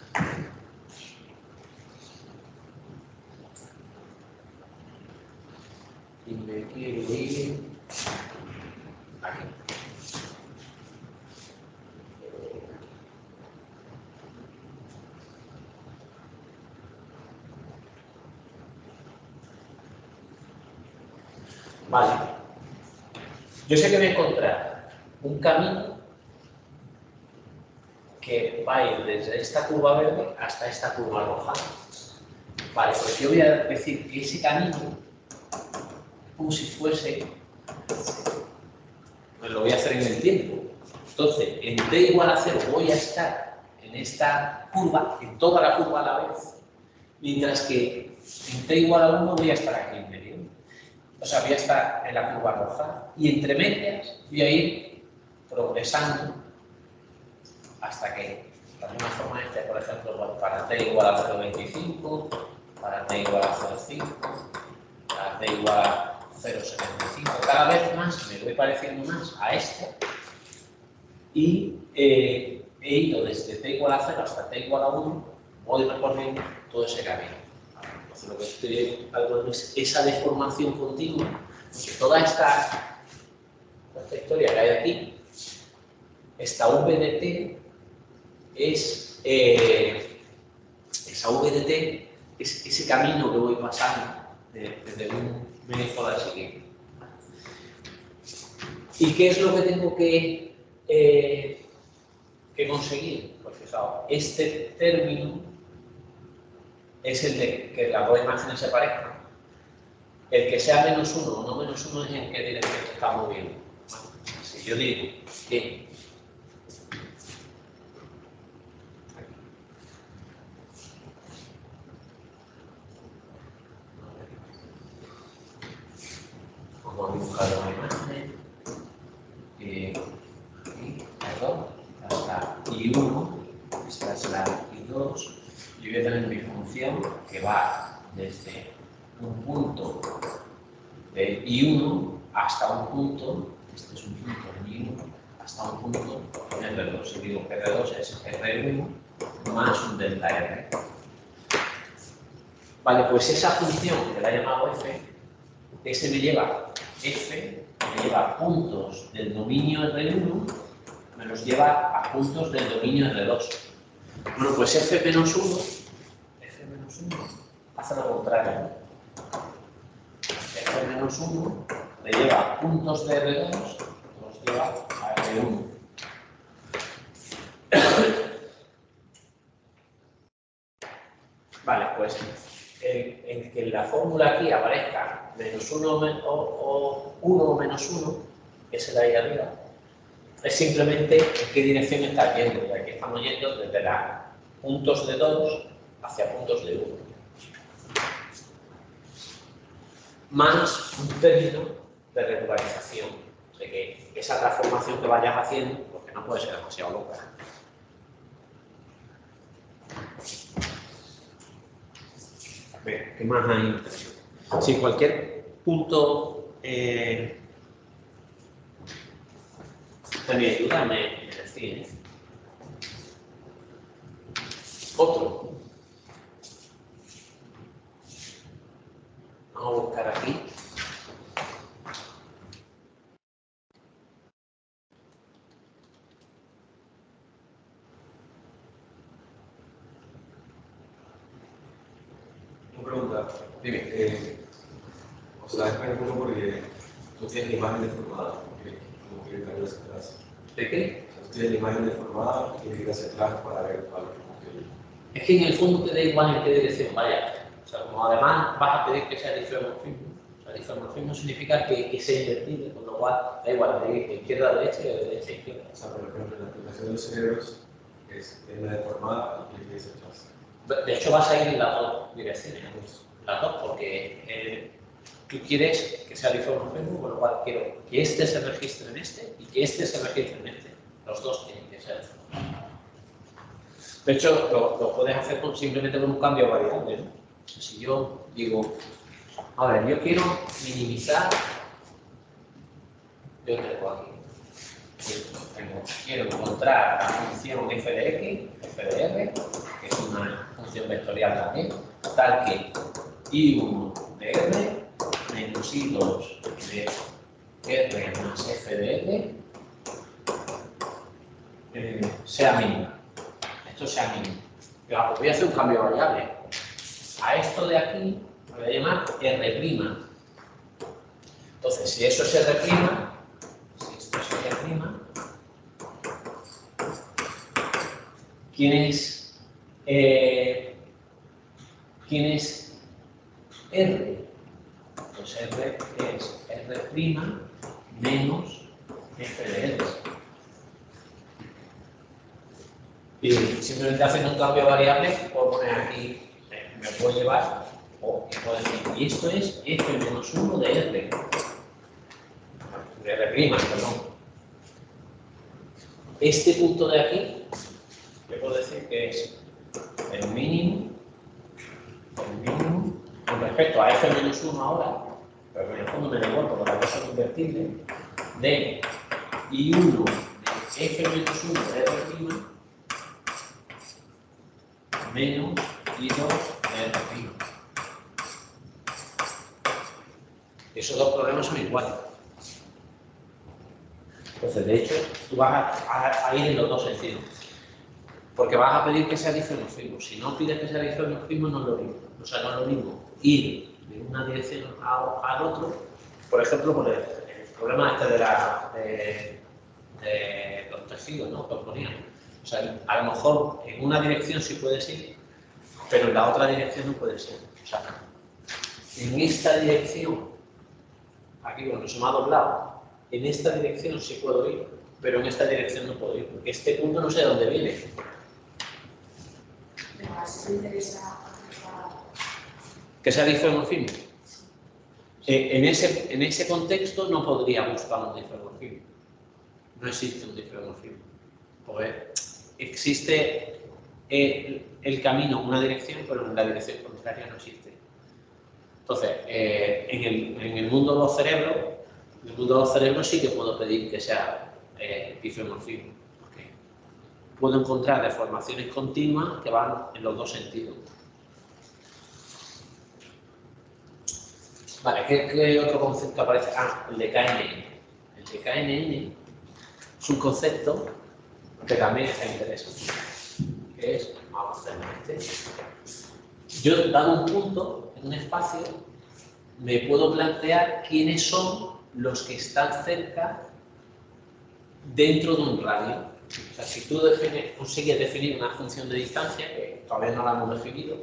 Y me quiero ir aquí. Vale. Yo sé que voy a encontrar un camino que va a ir desde esta curva verde hasta esta curva roja. Vale, pues yo voy a decir que ese camino, como si fuese, pues lo voy a hacer en el tiempo. Entonces, en t igual a 0 voy a estar en esta curva, en toda la curva a la vez, mientras que en t igual a 1 voy a estar aquí en medio. O sea, voy a estar en la curva roja y entre medias voy a ir progresando hasta que, de alguna forma, por ejemplo, para t igual a 0,25, para t igual a 0,5, para t igual a 0,75, cada vez más me voy pareciendo más a este y he ido desde t igual a 0 hasta t igual a 1, voy recorriendo todo ese camino. Entonces, lo que estoy hablando es esa deformación continua, porque toda esta historia que hay aquí, esta v de t es esa v de t es ese camino que voy pasando desde un método al siguiente. ¿Y qué es lo que tengo que conseguir? Pues fijaos, este término es el de que las dos imágenes se parezcan. El que sea menos 1 o no menos 1 es en qué dirección se está moviendo. Bueno, si yo digo que vamos a buscar una imagen perdón, hasta I1, esta es la I2, y voy a tener mi función que va desde un punto de I1 hasta un punto, este es un punto en I1, hasta un punto en R2. Si digo que R2 es R1 más un delta R. Vale, pues esa función que la he llamado f, ese me lleva f, me lleva a puntos del dominio R1, me los lleva a puntos del dominio R2. Bueno, pues f menos 1 hace lo contrario. F menos 1 le lleva a puntos de R2, los lleva a R1. Vale, pues el que en la fórmula aquí aparezca menos 1 o 1 o menos 1, ese de ahí arriba, es simplemente en qué dirección está yendo. Y aquí estamos yendo desde puntos de 2 hacia puntos de 1. Más un término de regularización, de que esa transformación que vayas haciendo, porque no puede ser demasiado loca. A ver, ¿qué más hay? Si cualquier punto también ayúdame a decir. Otro. Vamos a buscar aquí. Una pregunta. Dime. O sea, es pregunto porque tú tienes la imagen deformada, como que ir hacia atrás. ¿De qué? O sea, tú tienes la imagen deformada y tienes que ir hacia atrás para ver algo. Es que en el fondo te da igual en qué dirección vaya. O sea, como además vas a pedir que sea difeomorfismo. O sea, difeomorfismo significa que sea invertible, con lo cual da igual de izquierda a derecha y de derecha a izquierda. O sea, por ejemplo, en la aplicación de los cerebros es la deformada y tienes que ir hacia atrás. De hecho, vas a ir en las dos direcciones. Las dos, porque tú quieres que sea difeomorfismo, con lo cual quiero que este se registre en este y que este se registre en este. Los dos tienen que ser. De hecho, lo puedes hacer simplemente con un cambio de variable, ¿no? Si yo digo, a ver, yo quiero minimizar, yo tengo aquí, quiero encontrar la función f de x, f de r, que es una función vectorial también, tal que i1 de r menos i2 de r más f de r sea mínima. Esto sea mínimo. Pero voy a hacer un cambio de variable. A esto de aquí lo voy a llamar R'. Entonces, si eso es R', ¿Quién es R? Pues R es R' menos F de R. Y simplemente haciendo un cambio de variable, puedo poner aquí, me puedo llevar, o puedo decir, y esto es F menos 1 de R. De R', perdón. Este punto de aquí, le puedo decir que es el mínimo con respecto a F menos 1 ahora, pero en el fondo me da igual porque la cosa es invertible, de I1 de F menos 1 de R' menos I2 de R'. Esos dos problemas son iguales. Entonces, de hecho, tú vas a ir en los dos sentidos. Porque vas a pedir que sea difeomorfismo. Si no pides que sea difeomorfismo, no es lo mismo. O sea, no es lo mismo ir de una dirección al otro. Por ejemplo, por el problema este de los tejidos, ¿no? Que os ponían. O sea, a lo mejor en una dirección sí puedes ir, pero en la otra dirección no puedes ir. O sea, en esta dirección, aquí cuando se me ha doblado, en esta dirección sí puedo ir, pero en esta dirección no puedo ir, porque este punto no sé de dónde viene. Si me interesa ¿Que sea difeomorfismo? En ese contexto no podría buscar un difeomorfismo. No existe un difeomorfismo. Porque existe el camino en una dirección, pero en la dirección contraria no existe. Entonces, en el mundo de los cerebros, sí que puedo pedir que sea difeomorfismo. Porque puedo encontrar deformaciones continuas que van en los dos sentidos. Vale, ¿qué otro concepto aparece? Ah, el de KNN. El de KNN es un concepto que también está interesante. Que es, vamos a hacerlo este. Yo, dado un punto en un espacio, me puedo plantear quiénes son los que están cerca dentro de un radio. O sea, si tú consigues definir una función de distancia, que todavía no la hemos definido,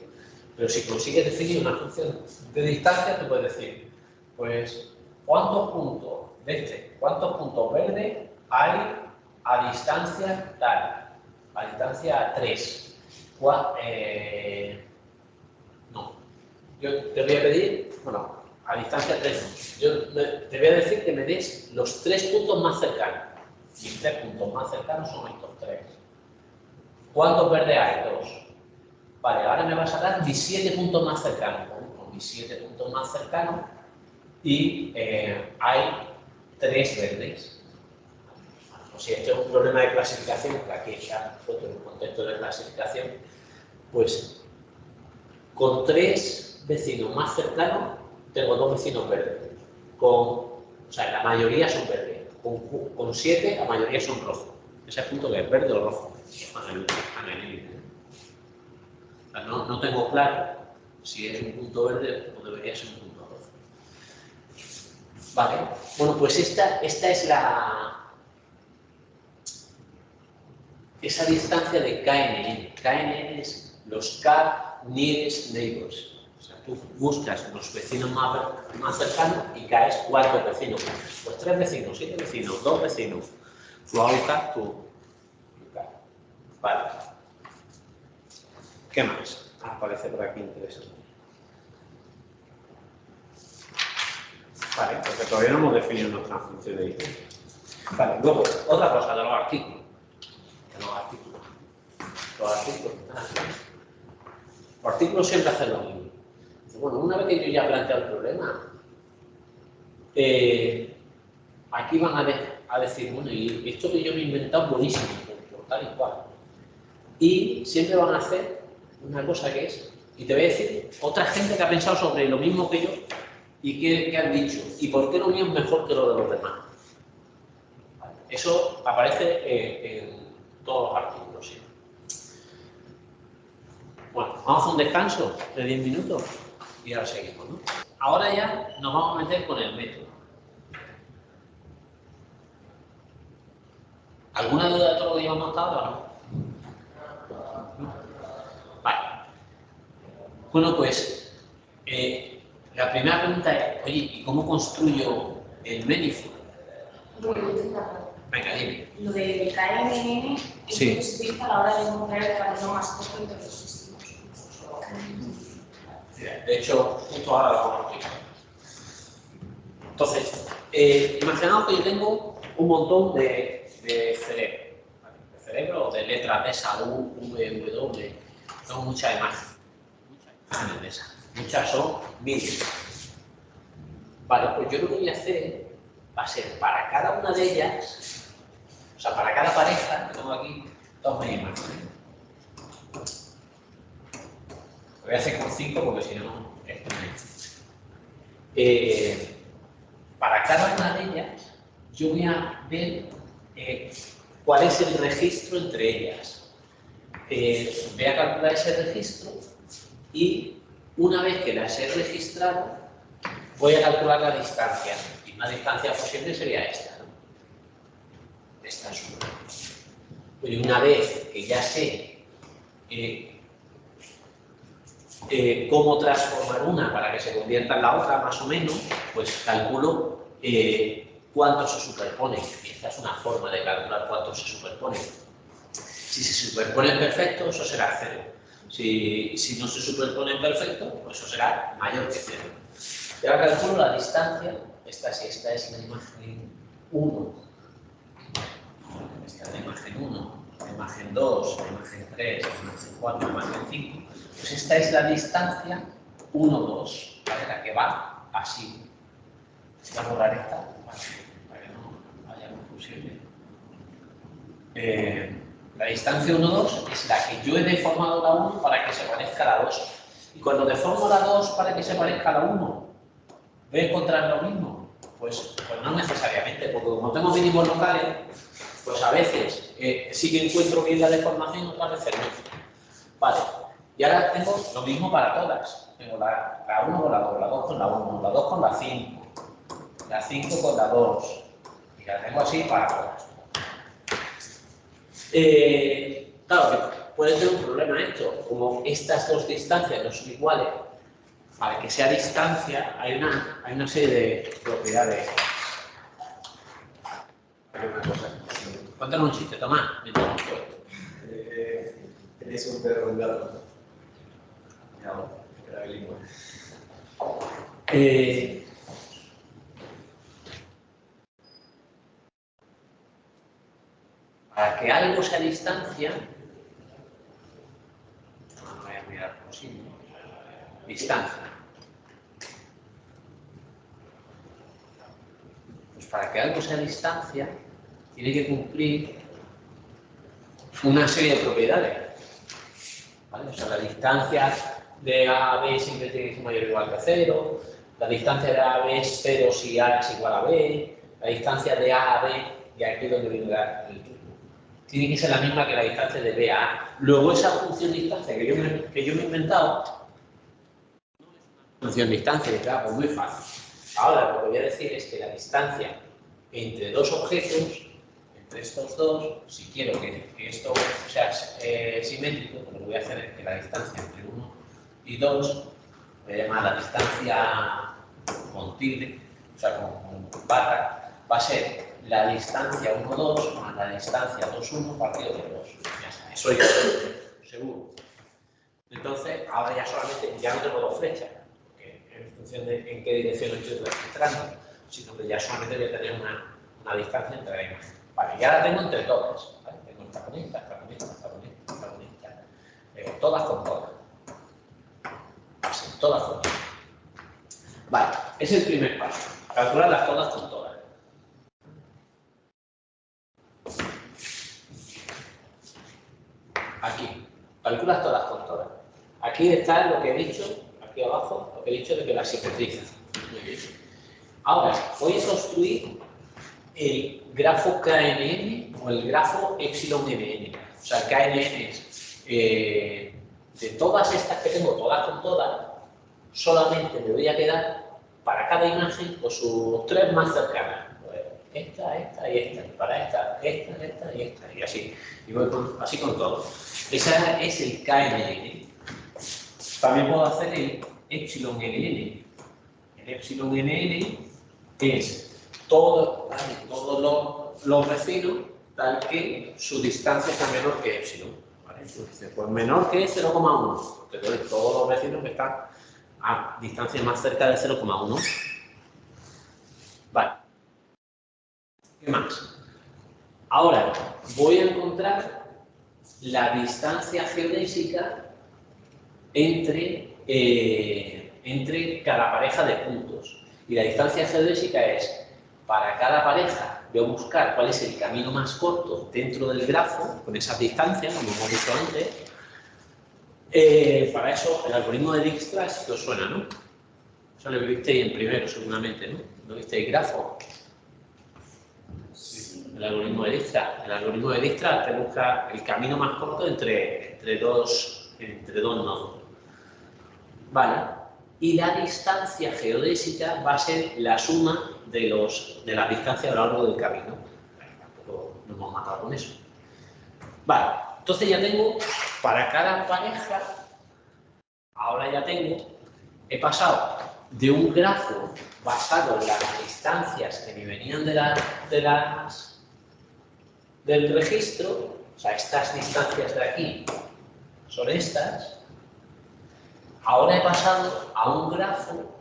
pero si consigues definir una función de distancia, te puedes decir, pues, ¿cuántos puntos verdes hay a distancia tal? A distancia 3. No. Yo te voy a pedir, bueno, a distancia 3 no. Yo te voy a decir que me des los 3 puntos más cercanos. Mis 3 puntos más cercanos son estos 3. ¿Cuántos verdes hay? 2. Vale, ahora me vas a dar mis 7 puntos más cercanos. Con mis 7 puntos más cercanos y hay 3 verdes. O si este es un problema de clasificación, que aquí ya en un contexto de clasificación, pues con 3 vecinos más cercanos tengo 2 vecinos verdes. O sea, la mayoría son verdes. Con 7 la mayoría son rojos. Ese punto que es verde o rojo. No tengo claro si es un punto verde o debería ser un punto rojo. Vale, bueno, pues esta es esa distancia de KNN. KNN es los K nearest neighbors. O sea, tú buscas los vecinos más cercanos y caes 4 vecinos. Pues 3 vecinos, 7 vecinos, 2 vecinos. Tú. Vale. ¿Qué más? Aparece por aquí interesante. Vale, porque todavía no hemos definido nuestra función de distancia. Vale, luego, otra cosa de los artículos. Los artículos siempre hacen lo mismo. Bueno, una vez que yo ya he planteado el problema, aquí van a decir, bueno, y esto que yo me he inventado es buenísimo, por tal y cual. Y siempre van a hacer una cosa que es, y te voy a decir, otra gente que ha pensado sobre lo mismo que yo y que han dicho, ¿y por qué lo mío es mejor que lo de los demás? Eso aparece en todos los artículos, sí. Bueno, vamos a hacer un descanso de 10 minutos y ahora seguimos, ¿no? Ahora ya nos vamos a meter con el método. ¿Alguna duda de todo lo que llevamos hasta ahora o no? Bueno, pues la primera pregunta es, oye, ¿y cómo construyo el manifold? Venga, dime. Lo del KNN es Sí. lo que se utiliza a la hora de encontrar el camino más corto entre los sistemas. De hecho, justo ahora lo vamos a explicar. Entonces, imaginaos que yo tengo un montón de cerebro, ¿vale? De cerebro o de letras de esa U, V, W. Tengo muchas imágenes. Muchas imágenes de esas. Muchas son miles. Vale, pues yo lo que voy a hacer va a ser para cada una de ellas, o sea, para cada pareja, que tengo aquí dos imágenes. Lo voy a hacer con 5 porque si no es para cada una de ellas, yo voy a ver cuál es el registro entre ellas. Voy a calcular ese registro y una vez que las he registrado, voy a calcular la distancia. Y una distancia posible sería esta, ¿no? Esta es una. Y una vez que ya sé cómo transformar una para que se convierta en la otra, más o menos, pues calculo cuánto se superpone. Y esta es una forma de calcular cuánto se superpone. Si se superponen perfecto, eso será 0. Si no se superponen perfecto, pues eso será mayor que 0. Y ahora calculo la distancia. Esta es la imagen 1. Esta es la imagen 1, la imagen 2, la imagen 3, la imagen 4, la imagen 5. Pues esta es la distancia 1, 2, ¿vale? La que va así. Voy a borrar esta, ¿vale? Para que no haya confusión. La distancia 1, 2 es la que yo he deformado la 1 para que se parezca a la 2. Y cuando deformo la 2 para que se parezca a la 1, ¿voy a encontrar lo mismo? Pues no necesariamente, porque como tengo mínimos locales, pues a veces sí que encuentro bien la deformación, otras veces no. Vale, y ahora tengo lo mismo para todas. Tengo la 1 con la 2, la 2 con la 1, la 2 con la 5, la 5 con la 2, y la tengo así para todas. Claro que puede ser un problema esto, como estas dos distancias no son iguales, para que sea distancia hay una serie de propiedades. Hay una cosa. Cuéntanos un chiste, Tomás. Tenéis un perro, un gato. No, era bilingüe. Para que algo sea distancia, no voy a mirar por sí, distancia. Pues para que algo sea distancia, tiene que cumplir una serie de propiedades. ¿Vale? O sea, la distancia de A a B siempre tiene que ser mayor o igual que 0, la distancia de A a B es 0 si A es igual a B, la distancia de A a B, y aquí es donde viene el truco, tiene que ser la misma que la distancia de B a A. Luego esa función distancia que yo me he inventado, no es una función distancia, claro, pues muy fácil. Ahora lo que voy a decir es que la distancia entre dos objetos, entre estos dos, si quiero que esto sea simétrico, pues lo que voy a hacer es que la distancia entre 1 y 2, voy a llamar la distancia con tilde, o sea, con barra, va a ser la distancia 1, 2 más la distancia 2, 1 partido de 2. Ya está, eso ya seguro. Entonces, ahora ya solamente, ya no tengo dos flechas, porque en función de en qué dirección estoy registrando, sino que ya solamente voy a tener una distancia entre la imagen. Vale, ya la tengo entre todas. ¿Vale? Tengo esta con esta, esta con esta, esta con esta, esta con esta. Todas con todas. Así, todas con todas. Vale, es el primer paso. Calcularlas todas con todas. Aquí, calculas todas con todas. Aquí está lo que he dicho, aquí abajo, lo que he dicho de que las simetrizas. Muy bien. Ahora, voy a construir el grafo KNN o el grafo epsilon MN. O sea, el KNN es de todas estas que tengo, todas con todas, solamente me voy a quedar para cada imagen pues sus 3 más cercanas. Pues, esta y esta. Y para esta y esta. Y así. Y voy así con todo. Ese es el KNN. también puedo hacer el epsilon nn. El epsilon nn es todos los vecinos tal que su distancia sea menor que epsilon. ¿Vale? Entonces, pues menor que 0,1, porque todos los vecinos que están a distancia más cerca de 0,1. Vale. ¿Qué más? Ahora voy a encontrar la distancia geodésica entre cada pareja de puntos. Y la distancia geodésica es, para cada pareja, voy a buscar cuál es el camino más corto dentro del grafo, con esas distancias, como hemos visto antes. Para eso, el algoritmo de Dijkstra sí que os suena, ¿no? Eso lo visteis en primero, seguramente, ¿no? ¿No visteis grafo? Sí. El algoritmo de Dijkstra. El algoritmo de Dijkstra te busca el camino más corto entre dos nodos. Vale. Y la distancia geodésica va a ser la suma de las distancias a lo largo del camino. Tampoco nos hemos matado con eso. Vale, entonces ya tengo, para cada pareja, ahora ya he pasado de un grafo basado en las distancias que me venían del registro, o sea, estas distancias de aquí son estas. Ahora he pasado a un grafo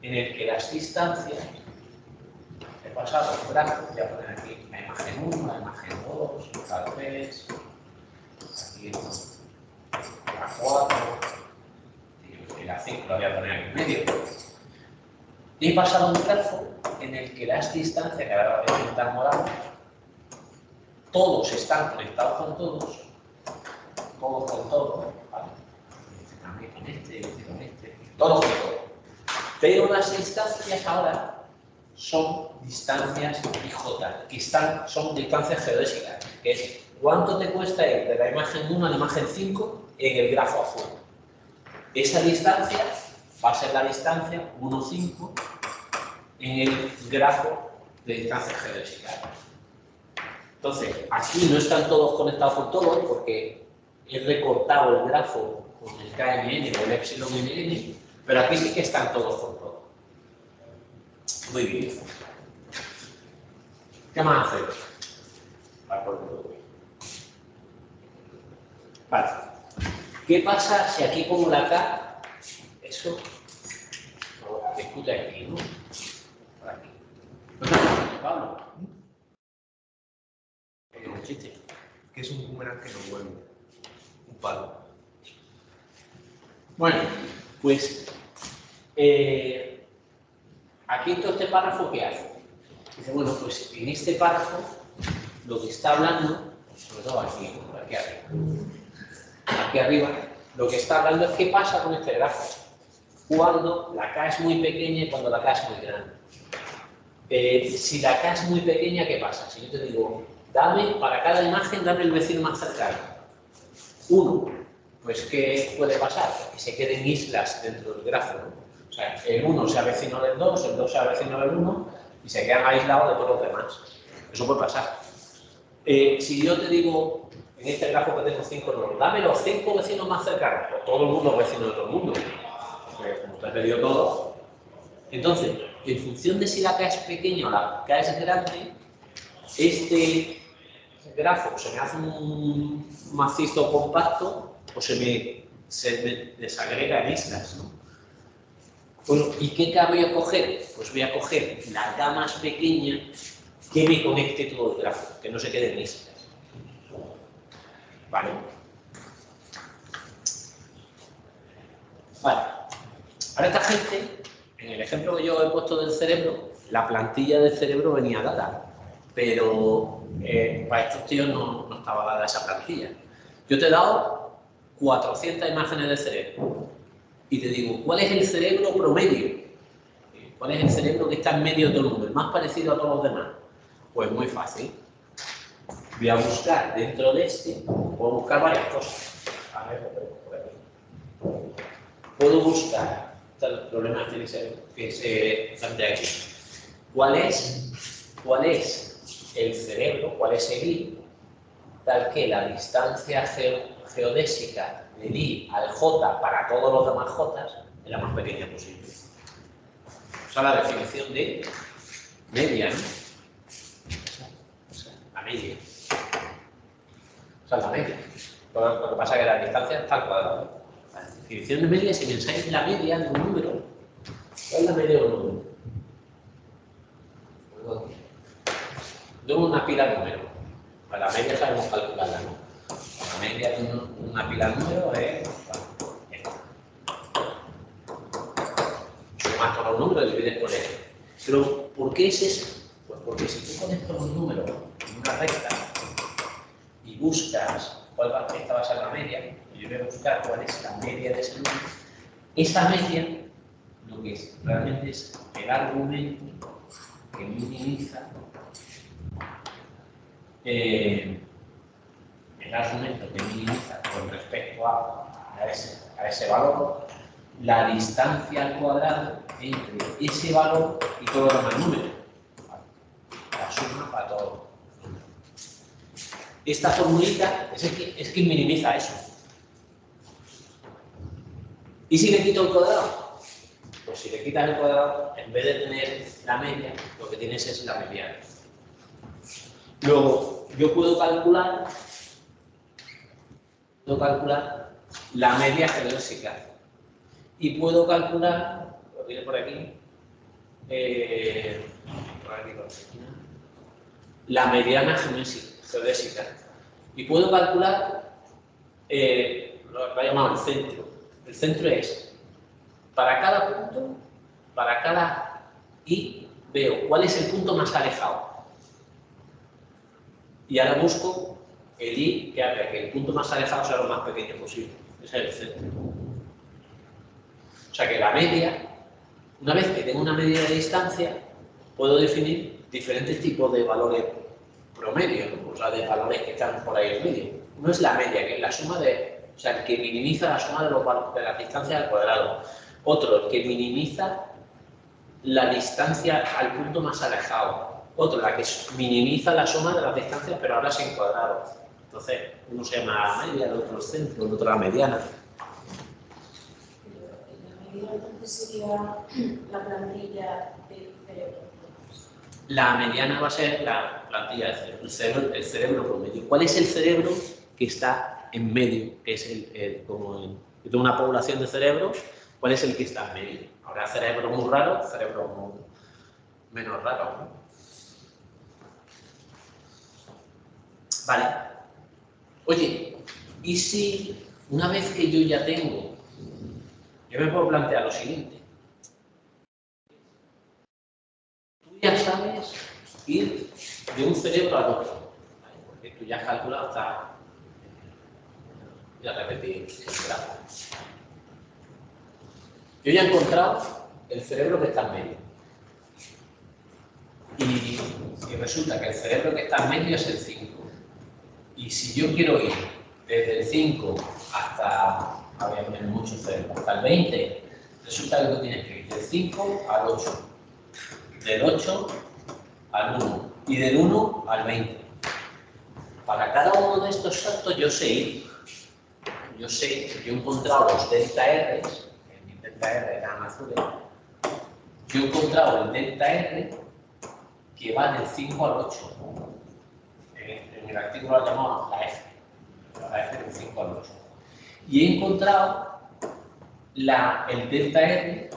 en el que las distancias, he pasado a un grafo, voy a poner aquí la imagen 1, la imagen 2, la 3, aquí la 4, y la 5 la voy a poner aquí en medio. Y he pasado a un grafo en el que las distancias, que ahora voy a pintar morado, todos están conectados con todos con todos, ¿vale? También con este, con este, todos con todos. Pero las distancias ahora son distancias IJ, que son distancias geodésicas, que es cuánto te cuesta ir de la imagen 1 a la imagen 5 en el grafo azul. Esa distancia va a ser la distancia 1, 5 en el grafo de distancias geodésicas. Entonces, aquí no están todos conectados con todos porque he recortado el grafo con el KMN o el epsilon NN, pero aquí sí que están todos con todos. Muy bien. ¿Qué más hacer? Vale. ¿Qué pasa si aquí pongo la K? Eso lo discute aquí, ¿no? Por aquí. Pablo. ¿Qué chiste? Que es un boomerang que no vuelve. Un palo. Bueno, pues aquí en todo este párrafo, ¿qué hace? Dice, bueno, pues en este párrafo lo que está hablando, sobre todo aquí arriba, lo que está hablando es qué pasa con este grafo cuando la K es muy pequeña y cuando la K es muy grande. Si la K es muy pequeña, ¿qué pasa? Si yo te digo, para cada imagen, dame el vecino más cercano. 1. Pues, ¿qué puede pasar? Que se queden islas dentro del grafo, ¿no? O sea, el 1 sea vecino del 2, el 2 sea vecino del 1 y se quedan aislados de todos los demás. Eso puede pasar. Si yo te digo, en este grafo que tengo 5 nodos, dame los 5 vecinos más cercanos, pues todo el mundo es vecino de todo el mundo. Porque como te he pedido todo. Entonces, en función de si la K es pequeña o la K es grande, este grafo se me hace un macizo compacto o se me desagrega en islas, ¿no? Bueno, ¿y qué K voy a coger? Pues voy a coger la K más pequeña que me conecte todo el grafo, que no se quede en islas. Vale. Vale. Ahora esta gente, en el ejemplo que yo he puesto del cerebro, la plantilla del cerebro venía dada, pero para estos tíos no estaba dada esa plantilla. Yo te he dado 400 imágenes del cerebro y te digo, ¿cuál es el cerebro promedio? ¿Cuál es el cerebro que está en medio de todo el mundo, el más parecido a todos los demás? Pues muy fácil. Voy a buscar dentro de este, puedo buscar varias cosas. A ver, por aquí. Puedo buscar, el problema que se plantea aquí. ¿Cuál es el cerebro, cuál es el I, tal que la distancia geodésica del I al J para todos los demás J es la más pequeña posible. O sea, la definición de media, ¿no? La media. O sea, la media. Lo que pasa es que la distancia está al cuadrado. La definición de media, si pensáis en la media de un número, ¿cuál es la media de un número? Tengo una pila de números. Para la media sabemos calcularla, ¿no? La media de una pila de números es esta. Sumas todos los números y divides por N. Pero, ¿por qué es eso? Pues porque si tú pones todos los números en una recta y buscas esta va a ser la media, y yo voy a buscar cuál es la media de ese número, esa media lo que es realmente es el argumento que minimiza con respecto a ese valor la distancia al cuadrado entre ese valor y todos los demás números. La suma para todos los números. Esta formulita es que minimiza eso. ¿Y si le quito el cuadrado? Pues si le quitas el cuadrado, en vez de tener la media, lo que tienes es la mediana. Luego, yo puedo calcular la media geodésica. Y puedo calcular, lo tiene por aquí, la mediana geodésica. Y puedo calcular lo que ha llamado el centro. El centro es, para cada punto, para cada I, veo cuál es el punto más alejado. Y ahora busco el I que haga que el punto más alejado sea lo más pequeño posible. Ese es el centro. O sea que la media, una vez que tengo una medida de distancia, puedo definir diferentes tipos de valores promedio, ¿no? O sea, de valores que están por ahí en medio. Uno es la media, que es la suma de, o sea, el que minimiza la suma de las distancias al cuadrado. Otro, el que minimiza la distancia al punto más alejado. Otro, la que minimiza la suma de las distancias, pero ahora sin cuadrados. Entonces, uno se llama la media, el otro el centro, el otro la mediana. La medida entonces sería la plantilla del cerebro. La mediana va a ser la plantilla del cerebro, el cerebro promedio. ¿Cuál es el cerebro que está en medio? Que es como yo tengo una población de cerebros, ¿cuál es el que está en medio? Habrá cerebros muy raros, cerebros menos raros, ¿no? Vale. Oye, ¿y si una vez que yo ya tengo, yo me puedo plantear lo siguiente? Tú ya sabes ir de un cerebro al otro, ¿vale? Porque tú ya has calculado hasta... Voy a repetir el grafo. Yo ya he encontrado el cerebro que está en medio. Y resulta que el cerebro que está en medio es el 5. Y si yo quiero ir desde el 5 hasta, voy a poner mucho cerebro, hasta el 20, resulta que tú tienes que ir del 5 al 8, del 8 al 1 y del 1 al 20. Para cada uno de estos saltos yo sé ir. Yo he encontrado los delta R, en delta R eran azules, yo he encontrado el delta R que va del 5 al 8. En el artículo lo llamamos la F del 5 al 8. Y he encontrado el delta R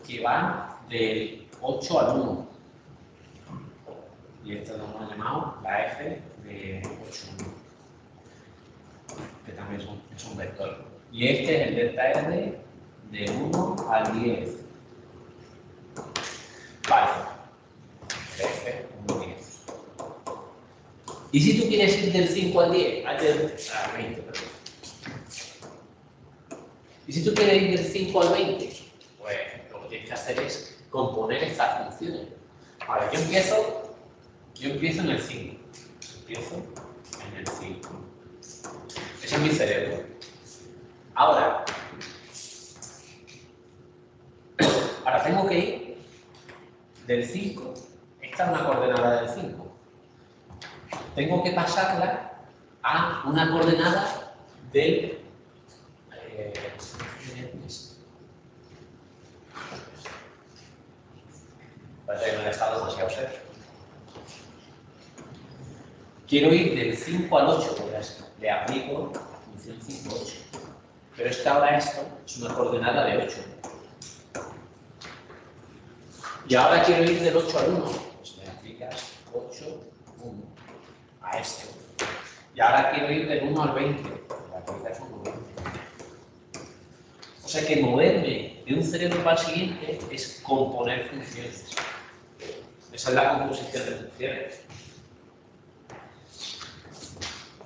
que va del 8 al 1. Y esto lo hemos llamado la F de 8 al 1. Que también es un vector. Y este es el delta R de 1 al 10. Vale. F, 1, 10. ¿Y si tú quieres ir del 5 al 10? Al 20, perdón. ¿Y si tú quieres ir del 5 al 20? Pues lo que tienes que hacer es componer estas funciones. Ahora, yo empiezo en el 5. Empiezo en el 5. Ese es mi cerebro. Ahora tengo que ir del 5. Esta es una coordenada del 5. Tengo que pasarla a una coordenada del parece que me he dejado demasiado ser. Quiero ir del 5 al 8, pues le aplico función 5, 8. Pero es que ahora esto es una coordenada de 8. Y ahora quiero ir del 8 al 1, pues le aplicas 8, 1 a esto. Y ahora quiero ir del 1 al 20, pues le aplicas 1, 20. O sea que moverme de un cerebro para el siguiente es componer funciones. Esa es la composición de funciones.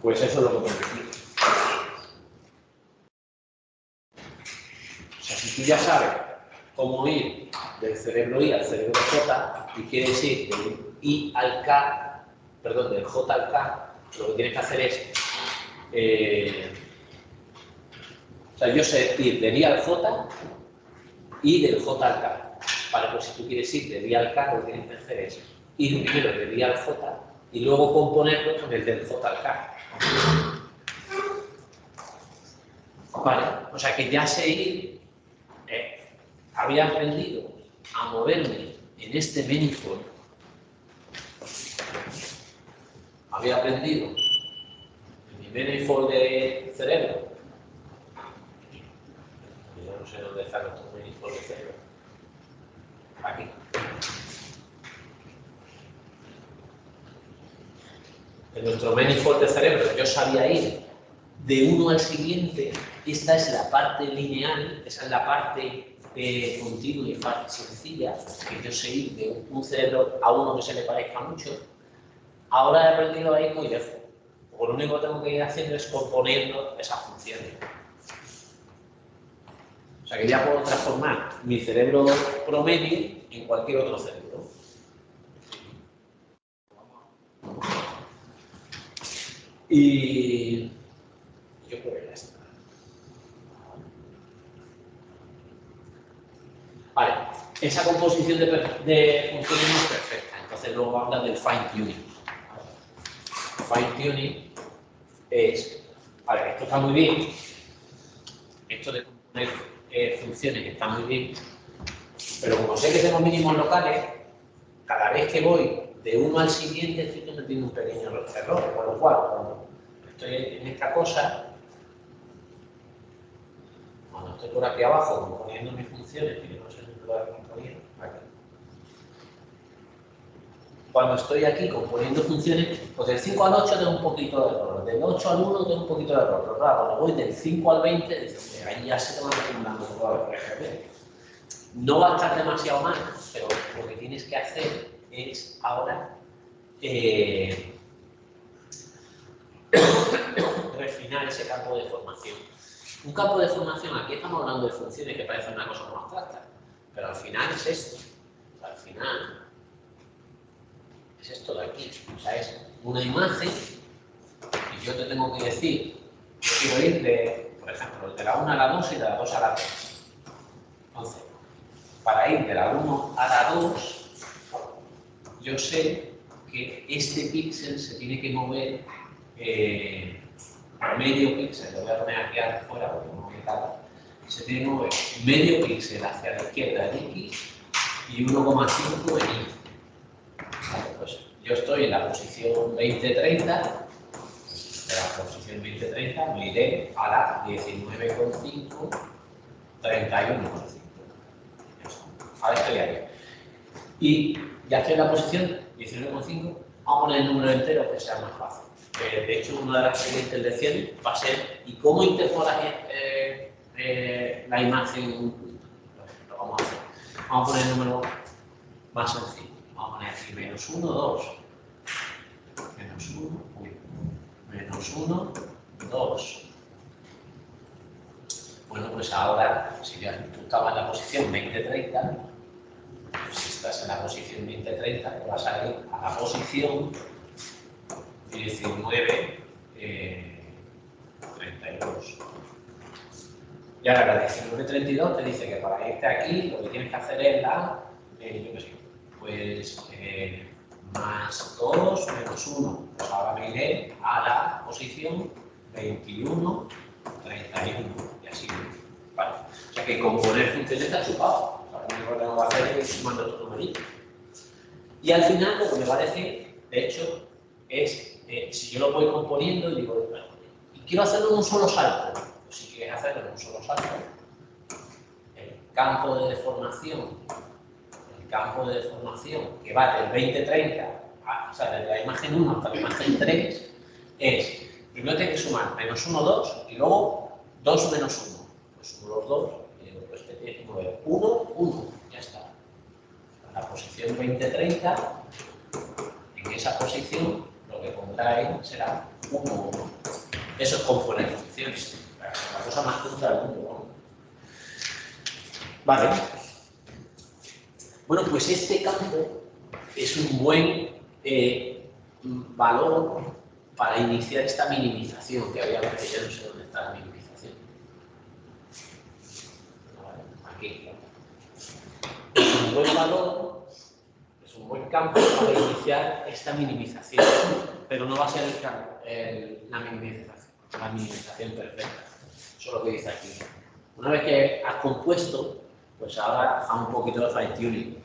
Pues eso es lo que tengo aquí. O sea, si tú ya sabes cómo ir del cerebro I al cerebro J y quieres ir del I al K, perdón, del J al K, lo que tienes que hacer es, o sea, yo sé ir del I al J y del J al K. Vale, pues si tú quieres ir del I al K, lo que tienes que hacer es ir primero del I al J y luego componerlo con el del J al K. Vale, o sea que ya sé ir, había aprendido a moverme en este manifold, había aprendido en mi manifold de cerebro, yo no sé dónde está nuestro manifold de cerebro, aquí. En nuestro manifold de cerebro yo sabía ir de uno al siguiente. Esta es la parte lineal, esa es la parte continua y fácil, sencilla, que yo sé ir de un cerebro a uno que se le parezca mucho. Ahora he aprendido a ir muy lejos. Lo único que tengo que ir haciendo es componiendo esas funciones. O sea que ya puedo transformar mi cerebro promedio en cualquier otro cerebro. Y yo creo que ya está. Vale, esa composición de funciones no es perfecta, entonces luego habla del fine tuning. Fine tuning es, vale, esto está muy bien, esto de componer funciones está muy bien, pero como sé que tengo mínimos locales, cada vez que voy de uno al siguiente estoy cometiendo un pequeño error, con lo cual cuando estoy en esta cosa, cuando estoy por aquí abajo componiendo mis funciones, que yo no sé si lo voy a componer, aquí. Cuando estoy aquí componiendo funciones, pues del 5 al 8 tengo un poquito de error, del 8 al 1 tengo un poquito de error, pero claro, cuando voy del 5 al 20, ahí ya se te van acumulando errores, por ejemplo. No va a estar demasiado mal, pero lo que tienes que hacer es ahora refinar ese campo de formación. Un campo de formación, aquí estamos hablando de funciones que parecen una cosa más abstracta, pero al final es esto. Al final es esto de aquí. O sea, es una imagen y yo te tengo que decir, yo quiero ir de, por ejemplo, de la 1 a la 2 y de la 2 a la 3. Entonces, para ir de la 1 a la 2, yo sé que este píxel se tiene que mover medio píxel, lo voy a poner aquí afuera porque no me cabe, se tiene que mover medio píxel hacia la izquierda en X y 1,5 en Y. Vale, pues yo estoy en la posición 20-30, de la posición 20-30 me iré a la 19,5, 31,5. Ahora estoy ahí. Y ya estoy en la posición 19,5, vamos a poner el número entero que sea más fácil. De hecho, una de las siguientes lecciones va a ser ¿y cómo interpolas la imagen? Lo vamos a hacer. Vamos a poner el número más sencillo. Vamos a poner aquí menos 1, 2. Menos 1, menos 1, 2. Bueno, pues ahora, si ya tú estabas en la posición 20-30, pues si estás en la posición 20-30, vas a ir a la posición 19, 32. Y ahora la 19.32 te dice que para irte aquí lo que tienes que hacer es la, yo qué sé, pues más 2 menos 1. Pues ahora me iré a la posición 21, 31 y así. Vale. O sea que componer funciones está chupado. O sea, lo único que tengo que hacer es ir sumando estos numeritos. Y al final lo que me va a decir, de hecho, es si yo lo voy componiendo y digo, bueno, y quiero hacerlo en un solo salto. Pues si quieres hacerlo en un solo salto, el campo de deformación que va del 2030, o sea, desde la imagen 1 hasta la imagen 3, es, primero tengo que sumar menos 1, 2, y luego 2 menos 1. Pues sumo los 2, y digo, pues te tienes que mover 1, 1, ya está. La posición 2030, en esa posición, lo que pondrá ahí será 1, 1. Eso es componer funciones. La cosa más tonta del mundo, ¿no? Vale. Bueno, pues este campo es un buen valor para iniciar esta minimización que había, porque ya no sé dónde está la minimización. Aquí. Es un buen valor, es un buen campo para iniciar esta minimización, pero no va a ser la minimización perfecta. Eso es lo que dice aquí. Una vez que has compuesto, pues ahora haz un poquito de fine tuning,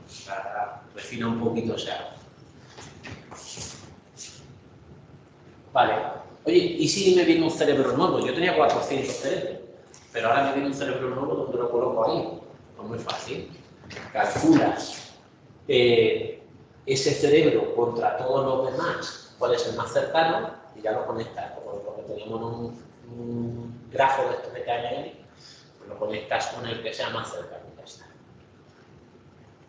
refina un poquito, o sea. Vale. Oye, ¿y si me viene un cerebro nuevo? Yo tenía 400 cerebros, pero ahora me viene un cerebro nuevo, ¿dónde lo coloco ahí? Pues muy fácil. Calculas ese cerebro contra todos los demás, cuál es el más cercano, y ya lo conectas, como lo que teníamos en un grafo de estos de KNN, pues lo conectas con el que sea más cercano.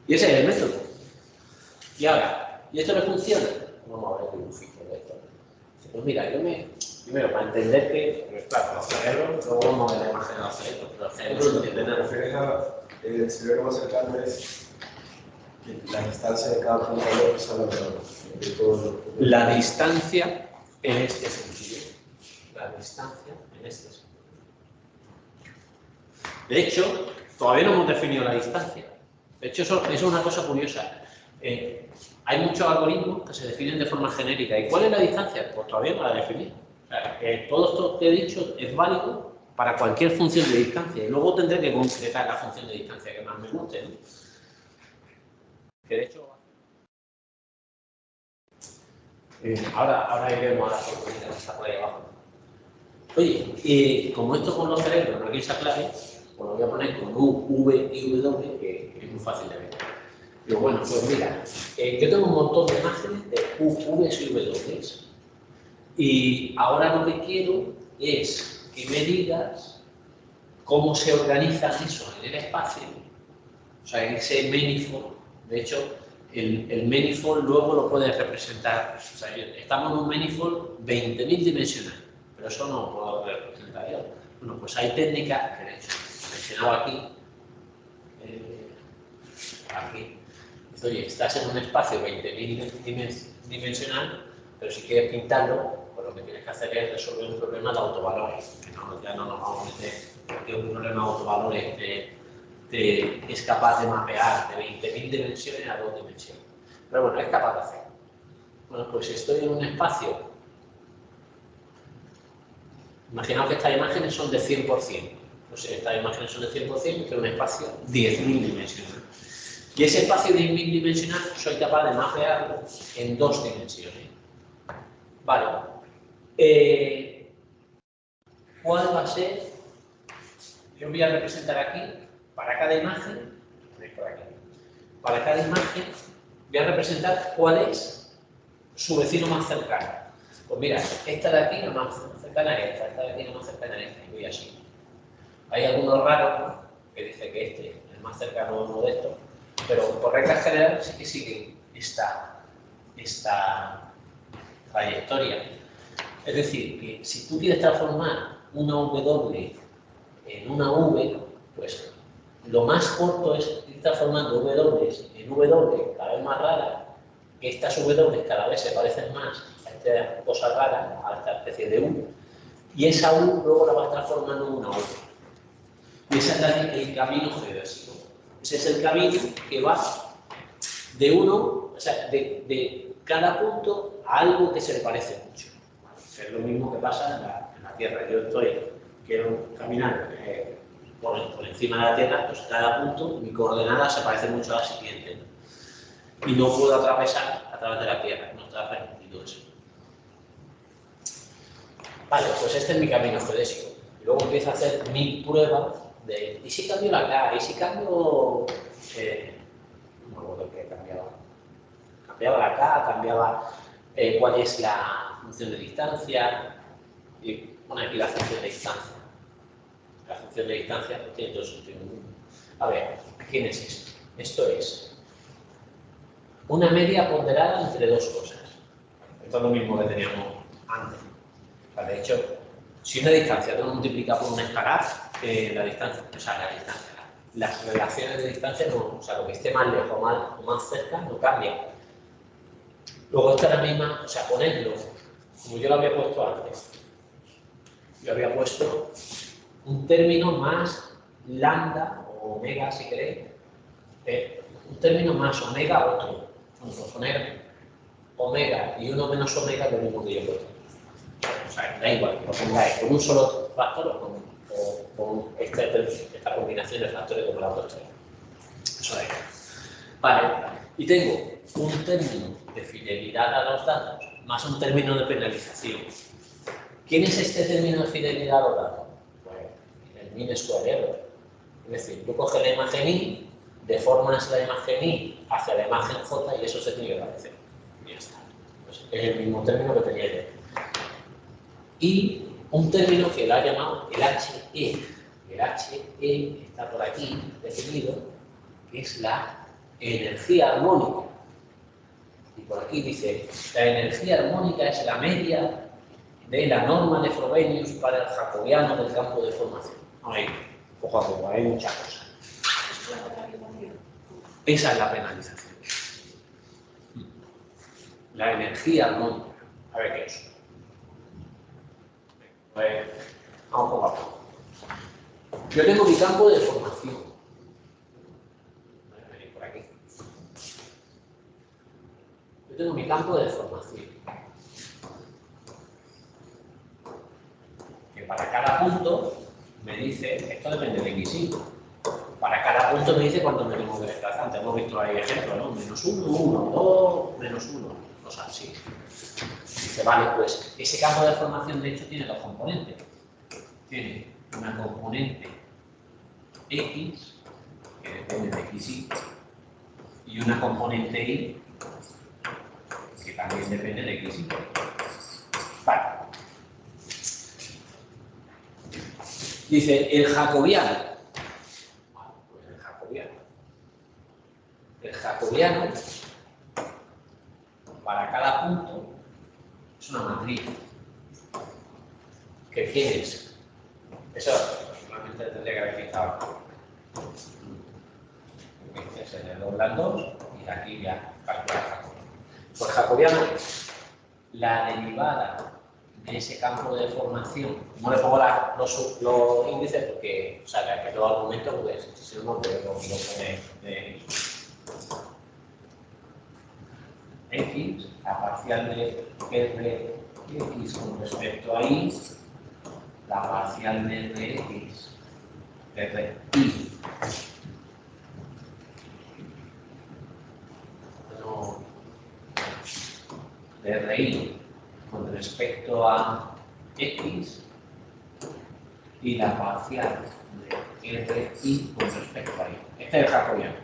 Y ese es el método. Y ahora, ¿y esto me funciona? Vamos a ver el dibujito de esto. Pues mira, primero, para entender que, pues claro, los cerebros, luego vamos a ver la imagen de los cerebros, pero los cerebros no entienden nada. El cerebro más cercano es la distancia de cada punto de la persona. La distancia en este sentido. La distancia en este sentido. De hecho, todavía no hemos definido la distancia. De hecho, eso es una cosa curiosa. Hay muchos algoritmos que se definen de forma genérica. ¿Y cuál es la distancia? Pues todavía no la he definido. O sea, todo esto que he dicho es válido para cualquier función de distancia. Y luego tendré que concretar la función de distancia que más me guste, ¿no? Que de hecho... ahora iremos a la fórmula que está por ahí abajo. Oye, y como esto con los cerebros no quiere clave, pues lo voy a poner con U, V y W, que es muy fácil de ver. Digo, bueno, pues mira, yo tengo un montón de imágenes de U, V y W. Y ahora lo que quiero es que me digas cómo se organiza eso en el espacio, o sea, en ese manifold. De hecho, el manifold luego lo puedes representar. O sea, estamos en un manifold 20.000 dimensional, pero eso no lo puedo representar yo. Bueno, pues hay técnicas que de hecho he mencionado aquí. Aquí. Oye, estás en un espacio 20.000 dimensional, pero si quieres pintarlo, pues lo que tienes que hacer es resolver un problema de autovalores. Que ya no nos vamos a meter, porque un problema de autovalores es capaz de mapear de 20.000 dimensiones a 2 dimensiones. Pero bueno, es capaz de hacer. Bueno, pues si estoy en un espacio, imaginaos que estas imágenes son de 100%. Pues si estas imágenes son de 100%, que es un espacio 10.000 dimensional. Y ese espacio 10.000 dimensional soy capaz de mapearlo en 2 dimensiones. Vale. ¿Cuál va a ser? Yo voy a representar aquí, para cada imagen, por aquí, para cada imagen, voy a representar cuál es su vecino más cercano. Pues mira, esta de aquí la más cercana es esta de aquí la más cercana es esta, y voy así. Hay algunos raros que dicen que este es el más cercano a uno de estos, pero por regla general sí que sigue esta trayectoria. Es decir, que si tú quieres transformar una W en una V, pues lo más corto es ir transformando W en W cada vez más raras, que estas W cada vez se parecen más a esta cosa rara, a esta especie de U, y esa U luego la vas transformando en una V. Y ese es el camino geodésico. Ese es el camino que va de uno, o sea, de cada punto a algo que se le parece mucho. Es lo mismo que pasa en la Tierra. Yo estoy quiero caminar por encima de la Tierra, pues cada punto, mi coordenada se parece mucho a la siguiente, ¿no? Y no puedo atravesar a través de la Tierra, no está permitido eso. Vale, pues este es mi camino geodésico. Y luego empiezo a hacer 1000 pruebas de, ¿y si cambio la K? ¿Y si cambio...? No me acuerdo qué cambiaba. Cambiaba la K, cambiaba cuál es la función de distancia, y pone aquí la función de distancia. La función de distancia no tiene todo sentido. A ver, ¿quién es esto? Esto es una media ponderada entre dos cosas. Esto es lo mismo que teníamos antes. De hecho, si una distancia tengo que multiplicar por un escalar, la distancia, las relaciones de distancia, no, o sea, lo que esté más lejos o más cerca no cambia. Luego esta es la misma, o sea, ponerlo, como yo lo había puesto antes. Yo había puesto un término más lambda o omega, si queréis, un término más omega otro. Vamos a poner omega y uno menos omega es lo mismo que yo he puesto. O sea, da igual que lo pongáis con un solo factor o con esta combinación de factores como la otra. Eso da igual. Vale, y tengo un término de fidelidad a los datos más un término de penalización. ¿Quién es este término de fidelidad a los datos? Pues el mean square error. Es decir, tú coges la imagen Y, deformas la imagen Y hacia la imagen J y eso se tiene que parecer. Y ya está. Pues es el mismo término que tenía yo. Y un término que lo ha llamado el HE. El HE está por aquí definido, que es la energía armónica. Y por aquí dice, la energía armónica es la media de la norma de Frobenius para el jacobiano del campo de formación. Ahí, poco a poco, hay muchas cosas. Esa es la penalización. La energía armónica. A ver qué es. Pues, vamos poco a poco. Yo tengo mi campo de formación. Voy a venir por aquí. Yo tengo mi campo de formación. Que para cada punto me dice, esto depende de X, para cada punto me dice cuánto me tengo que desplazar. Antes hemos visto ahí ejemplos, ¿no? -1, 1, 2, -1, cosas así. Dice, vale, pues ese campo de formación de hecho tiene dos componentes. Tiene una componente X, que depende de XY, y una componente Y, que también depende de XY. Vale. Dice, el jacobiano. Bueno, pues el jacobiano. El jacobiano, para cada punto, es una matriz. ¿Qué quieres? Eso normalmente tendría que haber fijado. Se le doblan dos y aquí ya calcula el jacobiano. Por jacobiano, la derivada de ese campo de formación, no le pongo los índices porque, o sea, que los argumentos, pues, si no, pues lo pone de X, la parcial de Rx con respecto a Y, la parcial de Rx de Ri. No, de Ri con respecto a X y la parcial de Ri con respecto a Y. Este es el jacobiano.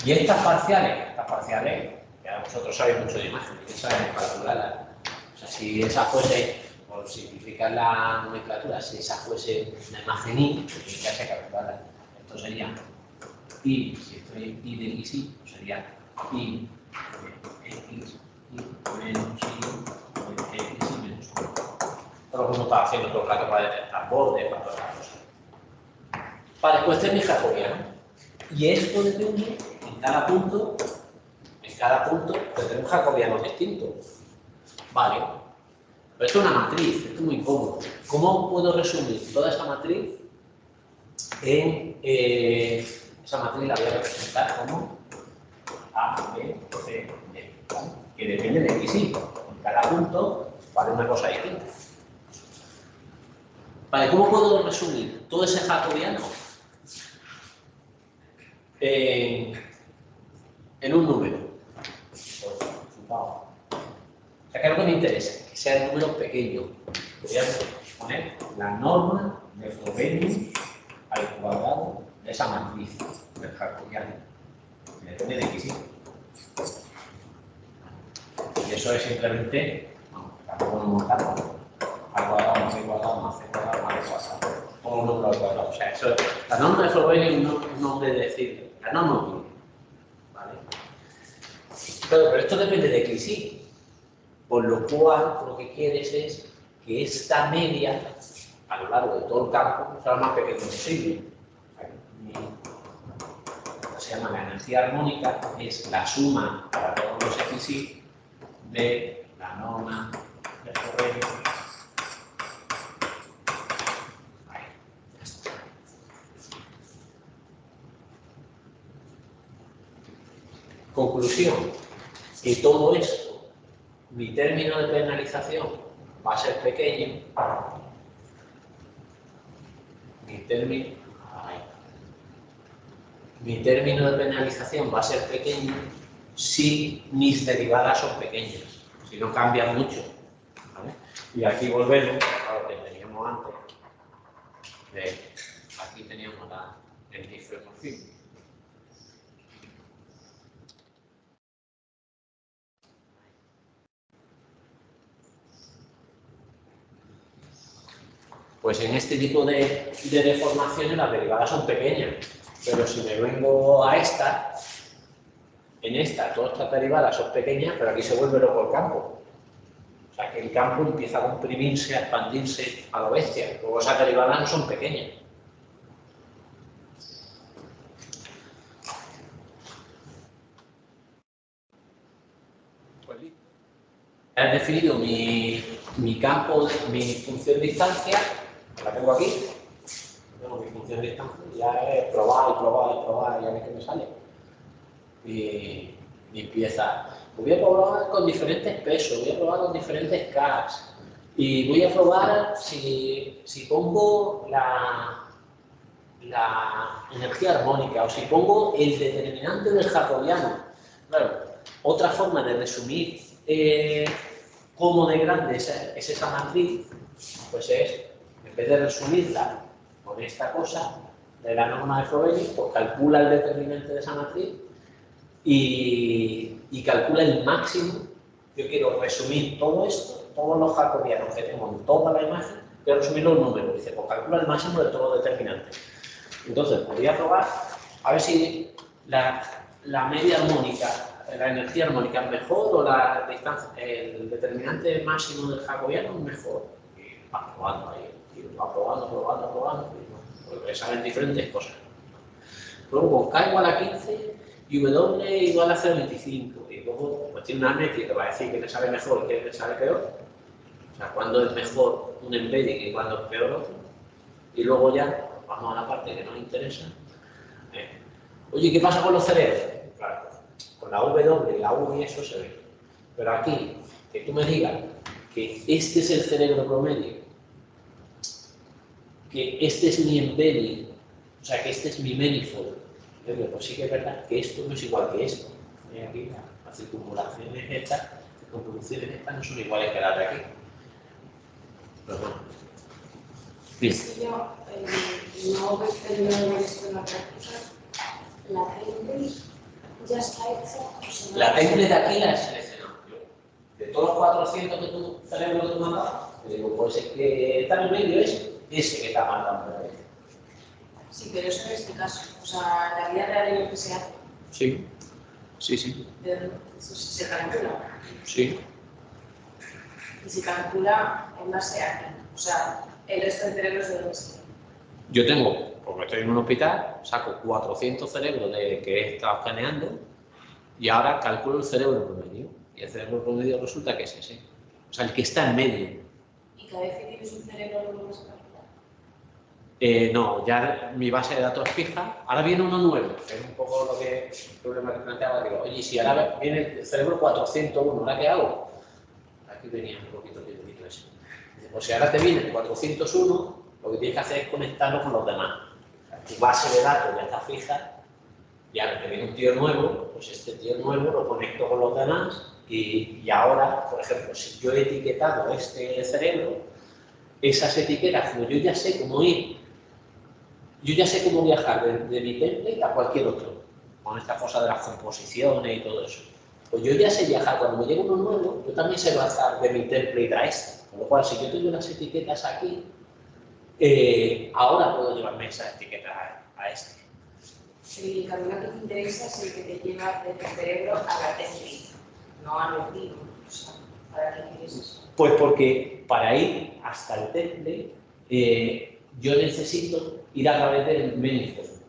Y estas parciales, ya vosotros sabéis mucho de imágenes, que saben calcularlas. O sea, si esa fuese, por simplificar la nomenclatura, si esa fuese una imagen Y, pues ya se calcularla. Esto sería Y, si esto es Y de XY, pues sería Y de X y menos Y de X y menos 1. Todo lo que hemos estado haciendo todo el rato para detectar bordes, para todas las cosas. Vale, pues este es mi jacobiano. Y esto depende, en cada punto tendré un jacobiano distinto. Vale. Pero esto es una matriz, esto es muy cómodo. ¿Cómo puedo resumir toda esa matriz en esa matriz la voy a representar como A, B, C, D, ¿vale? Que depende de X y. En cada punto vale una cosa distinta. Vale, ¿cómo puedo resumir todo ese jacobiano en un número? Pues, o sea, que algo me interesa, que sea el número pequeño. Voy a poner la norma de Frobenius al cuadrado de esa matriz del jacobiano. Depende de x. Y eso es simplemente, bueno, tampoco lo montarlo, al cuadrado más c cuadrado más c cuadrado más b cuadrado. Como un número al cuadrado. O sea, eso, la norma de Frobenius no es un nombre de decir, la norma no. ¿Vale? Pero esto depende de x, sí. Por lo cual, lo que quieres es que esta media, a lo largo de todo el campo, sea lo más pequeño posible. Se llama la energía armónica, es la suma para todos los xy de la norma de Frobenius. Ahí, ya está. Conclusión, que todo esto, mi término de penalización va a ser pequeño, mi término de penalización va a ser pequeño si mis derivadas son pequeñas, si no cambian mucho. ¿Vale? Y aquí volvemos a lo que teníamos antes. Aquí teníamos el difracomorfismo. Pues en este tipo de deformaciones las derivadas son pequeñas, pero si me vengo a esta, en esta todas estas derivadas son pequeñas, pero aquí se vuelve loco el campo. O sea que el campo empieza a comprimirse, a expandirse a lo bestia. Luego esas derivadas no son pequeñas. Pues listo. He definido mi campo, mi función de distancia, la tengo aquí. Tengo mi función de distancia, ya he probado y probado y probado, ya ves que me sale. Y empieza. Voy a probar con diferentes pesos, voy a probar con diferentes Ks. Y voy a probar si pongo la energía armónica o si pongo el determinante del jacobiano. Claro, otra forma de resumir cómo de grande es esa matriz, pues es, en vez de resumirla con esta cosa de la norma de Frobenius, pues calcula el determinante de esa matriz y calcula el máximo. Yo quiero resumir todo esto, todos los jacobianos que tengo en toda la imagen, quiero resumirlo en números. Dice, pues calcula el máximo de todos los determinantes. Entonces, podría probar a ver si la media armónica, la energía armónica es mejor o la distancia, el determinante máximo del jacobiano es mejor. Y va probando ahí, y va probando, porque saben diferentes cosas. Luego, K igual a 15 y W igual a 0,25. Y luego, pues tiene una métrica que va a decir que le sabe mejor y que le sabe peor. O sea, cuándo es mejor un embedding y cuándo es peor otro. Y luego ya vamos a la parte que nos interesa. Oye, ¿qué pasa con los cerebros? Claro, con la W, la U y eso se ve. Pero aquí, que tú me digas que este es el cerebro promedio, que este es mi embedding, o sea, que este es mi manifold, pues sí que es verdad que esto no es igual que esto. Aquí las circunvalaciones estas, las convoluciones estas no son iguales que las de aquí. Pero bueno. Si yo no voy a terminar esto en otra cosa, la Table ya está hecha. La Table de aquí la he seleccionado yo. De todos los 400 que tu cerebro te manda, te digo, pues es que está en el medio ese que está mandando. Sí, pero eso en este caso, o sea, la vida real es lo que se hace. Sí. Eso se calcula. Sí. Y se calcula en base a aquí. O sea, el resto de cerebros de donde se. Yo tengo, porque estoy en un hospital, saco 400 cerebros de que he estado escaneando y ahora calculo el cerebro promedio. Y el cerebro promedio resulta que es ese. O sea, el que está en medio. ¿Y cada vez que tienes un cerebro lo vuelves a calcular? No, ya mi base de datos es fija. Ahora viene uno nuevo, que es un poco el problema que planteaba. Digo, oye, si ahora viene el cerebro 401, ¿ahora qué hago? Aquí venía un poquito ese. Dice, pues si ahora te viene el 401, lo que tienes que hacer es conectarlo con los demás. O sea, tu base de datos ya está fija, y ahora que viene un tío nuevo, pues este tío nuevo lo conecto con los demás y ahora, por ejemplo, si yo he etiquetado este cerebro, esas etiquetas, como yo ya sé cómo ir, yo ya sé cómo viajar de mi template a cualquier otro, con esta cosa de las composiciones y todo eso. Pues yo ya sé viajar, cuando me llega uno nuevo, yo también sé viajar de mi template a este. Con lo cual, si yo tengo las etiquetas aquí, ahora puedo llevarme esas etiquetas a este. El camino que te interesa es el que te lleva de tu cerebro a la template, no al objetivo. O sea, ¿para qué quieres eso? Pues porque para ir hasta el template, yo necesito ir a través del manifold.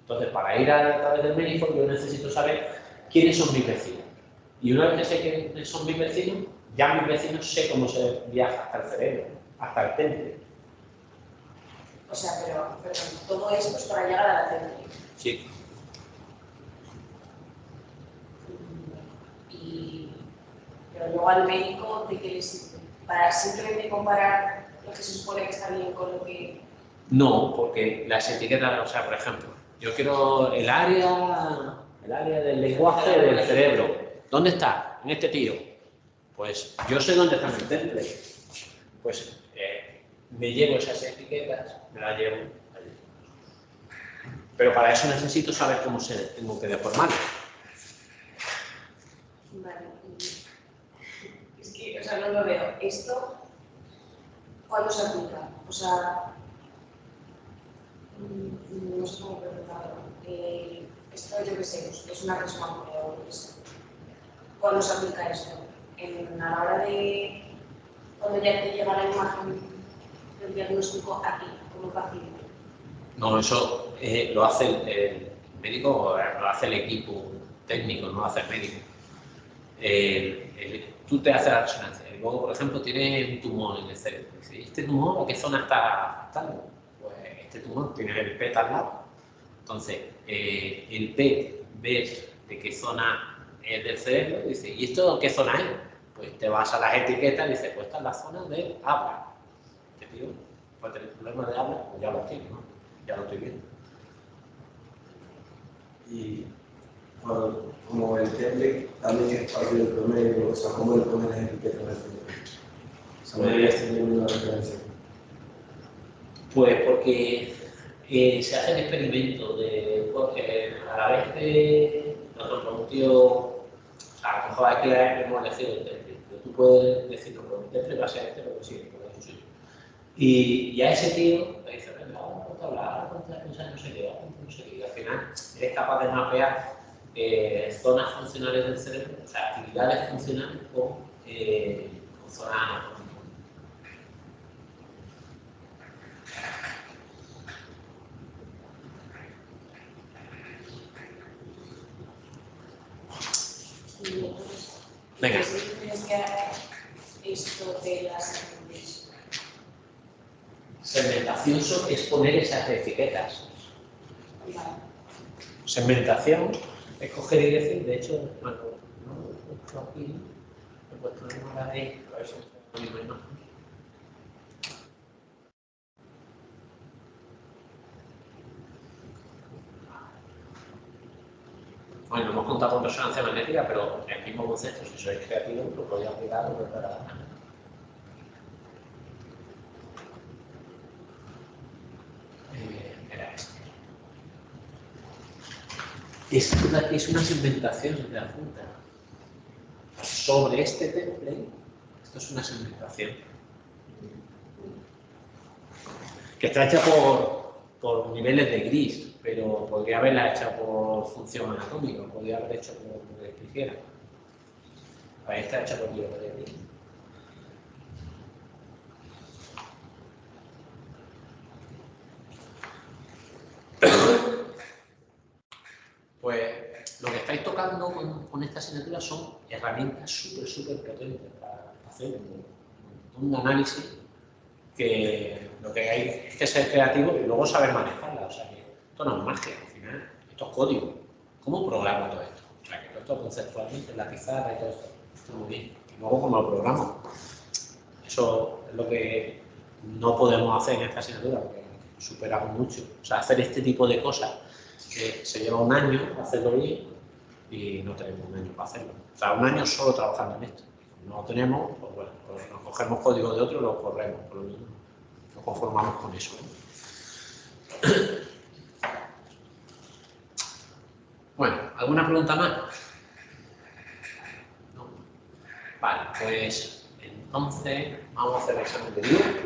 Entonces, para ir a través del manifold, yo necesito saber quiénes son mis vecinos. Y una vez que sé quiénes son mis vecinos, ya mis vecinos sé cómo se viaja hasta el cerebro, hasta el template. O sea, pero todo esto es para llegar a la template. Sí. Pero luego al médico, ¿de qué le sirve? ¿Para simplemente comparar lo que se supone que está bien con lo que...? No, porque las etiquetas, o sea, por ejemplo, yo quiero el área del lenguaje del cerebro. ¿Dónde está? En este tío. Pues yo sé dónde está en el template. Pues me llevo esas etiquetas, me las llevo allí. Pero para eso necesito saber cómo tengo que deformarlo. Vale. Es que, o sea, no lo veo. ¿Esto cuándo se aplica? O sea, no sé cómo preguntarlo. Esto yo qué sé, es una resonancia o lo que sea. ¿Cuándo se aplica esto? A la hora de cuando ya te llega la imagen del diagnóstico aquí, como paciente. No, eso lo hace el médico, lo hace el equipo técnico, no lo hace el médico. Tú te haces la resonancia y luego, por ejemplo, tienes un tumor en el cerebro. Dices, ¿y este tumor a qué zona está afectando? Pues este tumor tiene el PET al lado. Entonces, el PET ves de qué zona es del cerebro, dice, ¿y esto qué zona es? Pues te vas a las etiquetas y dices, pues esta es la zona de habla. Este tío puede tener problemas de habla, pues ya lo tiene, ¿no? Ya lo estoy viendo. Y bueno, como el template también es parte del promedio, o sea, ¿cómo le pones las etiquetas al template? O sea, no deberías tener una referencia. Pues porque se hacen experimentos porque a la vez que nosotros, un tío, o sea, a lo mejor hay que hemos elegido el template, pero tú puedes decir, no, el template va a ser este, porque sí, porque es suyo. Y a ese tío le dice, venga, vamos a hablar, no sé qué, no sé qué, y al final eres capaz de mapear zonas funcionales del cerebro, o sea, actividades funcionales con zonas anatómicas. Y entonces, Venga. ¿qué tienes que hacer esto de las segmentaciones? Segmentación es poner esas etiquetas. Vale. Segmentación es coger y decir, de hecho, bueno, no lo he puesto aquí, lo he puesto en una ahí, a ver si es la misma imagen. Bueno, hemos contado con resonancia magnética, pero el mismo concepto, si sois creativos, lo podéis aplicar o preparar. Era este. Es una segmentación de la punta. Sobre este template, esto es una segmentación. Que está hecha por niveles de gris, pero podría haberla hecha por función anatómica, podría haber hecho por lo que quisiera. Ahí está hecha por niveles de gris. Pues lo que estáis tocando con esta asignatura son herramientas súper potentes para hacer un análisis que lo que hay es que ser creativo y luego saber manejarla. O sea, que esto no es magia, al final, esto es código. ¿Cómo programo todo esto? O sea, que todo esto conceptualmente, en la pizarra y todo esto, está muy bien. Y luego, ¿cómo lo programo? Eso es lo que no podemos hacer en esta asignatura porque superamos mucho. O sea, hacer este tipo de cosas se lleva un año hacerlo bien y no tenemos un año para hacerlo. O sea, un año solo trabajando en esto. No lo tenemos, pues bueno, pues nos cogemos código de otro y lo corremos, por lo menos nos conformamos con eso. Bueno, ¿alguna pregunta más? No. Vale, pues entonces vamos a hacer el examen de Vue.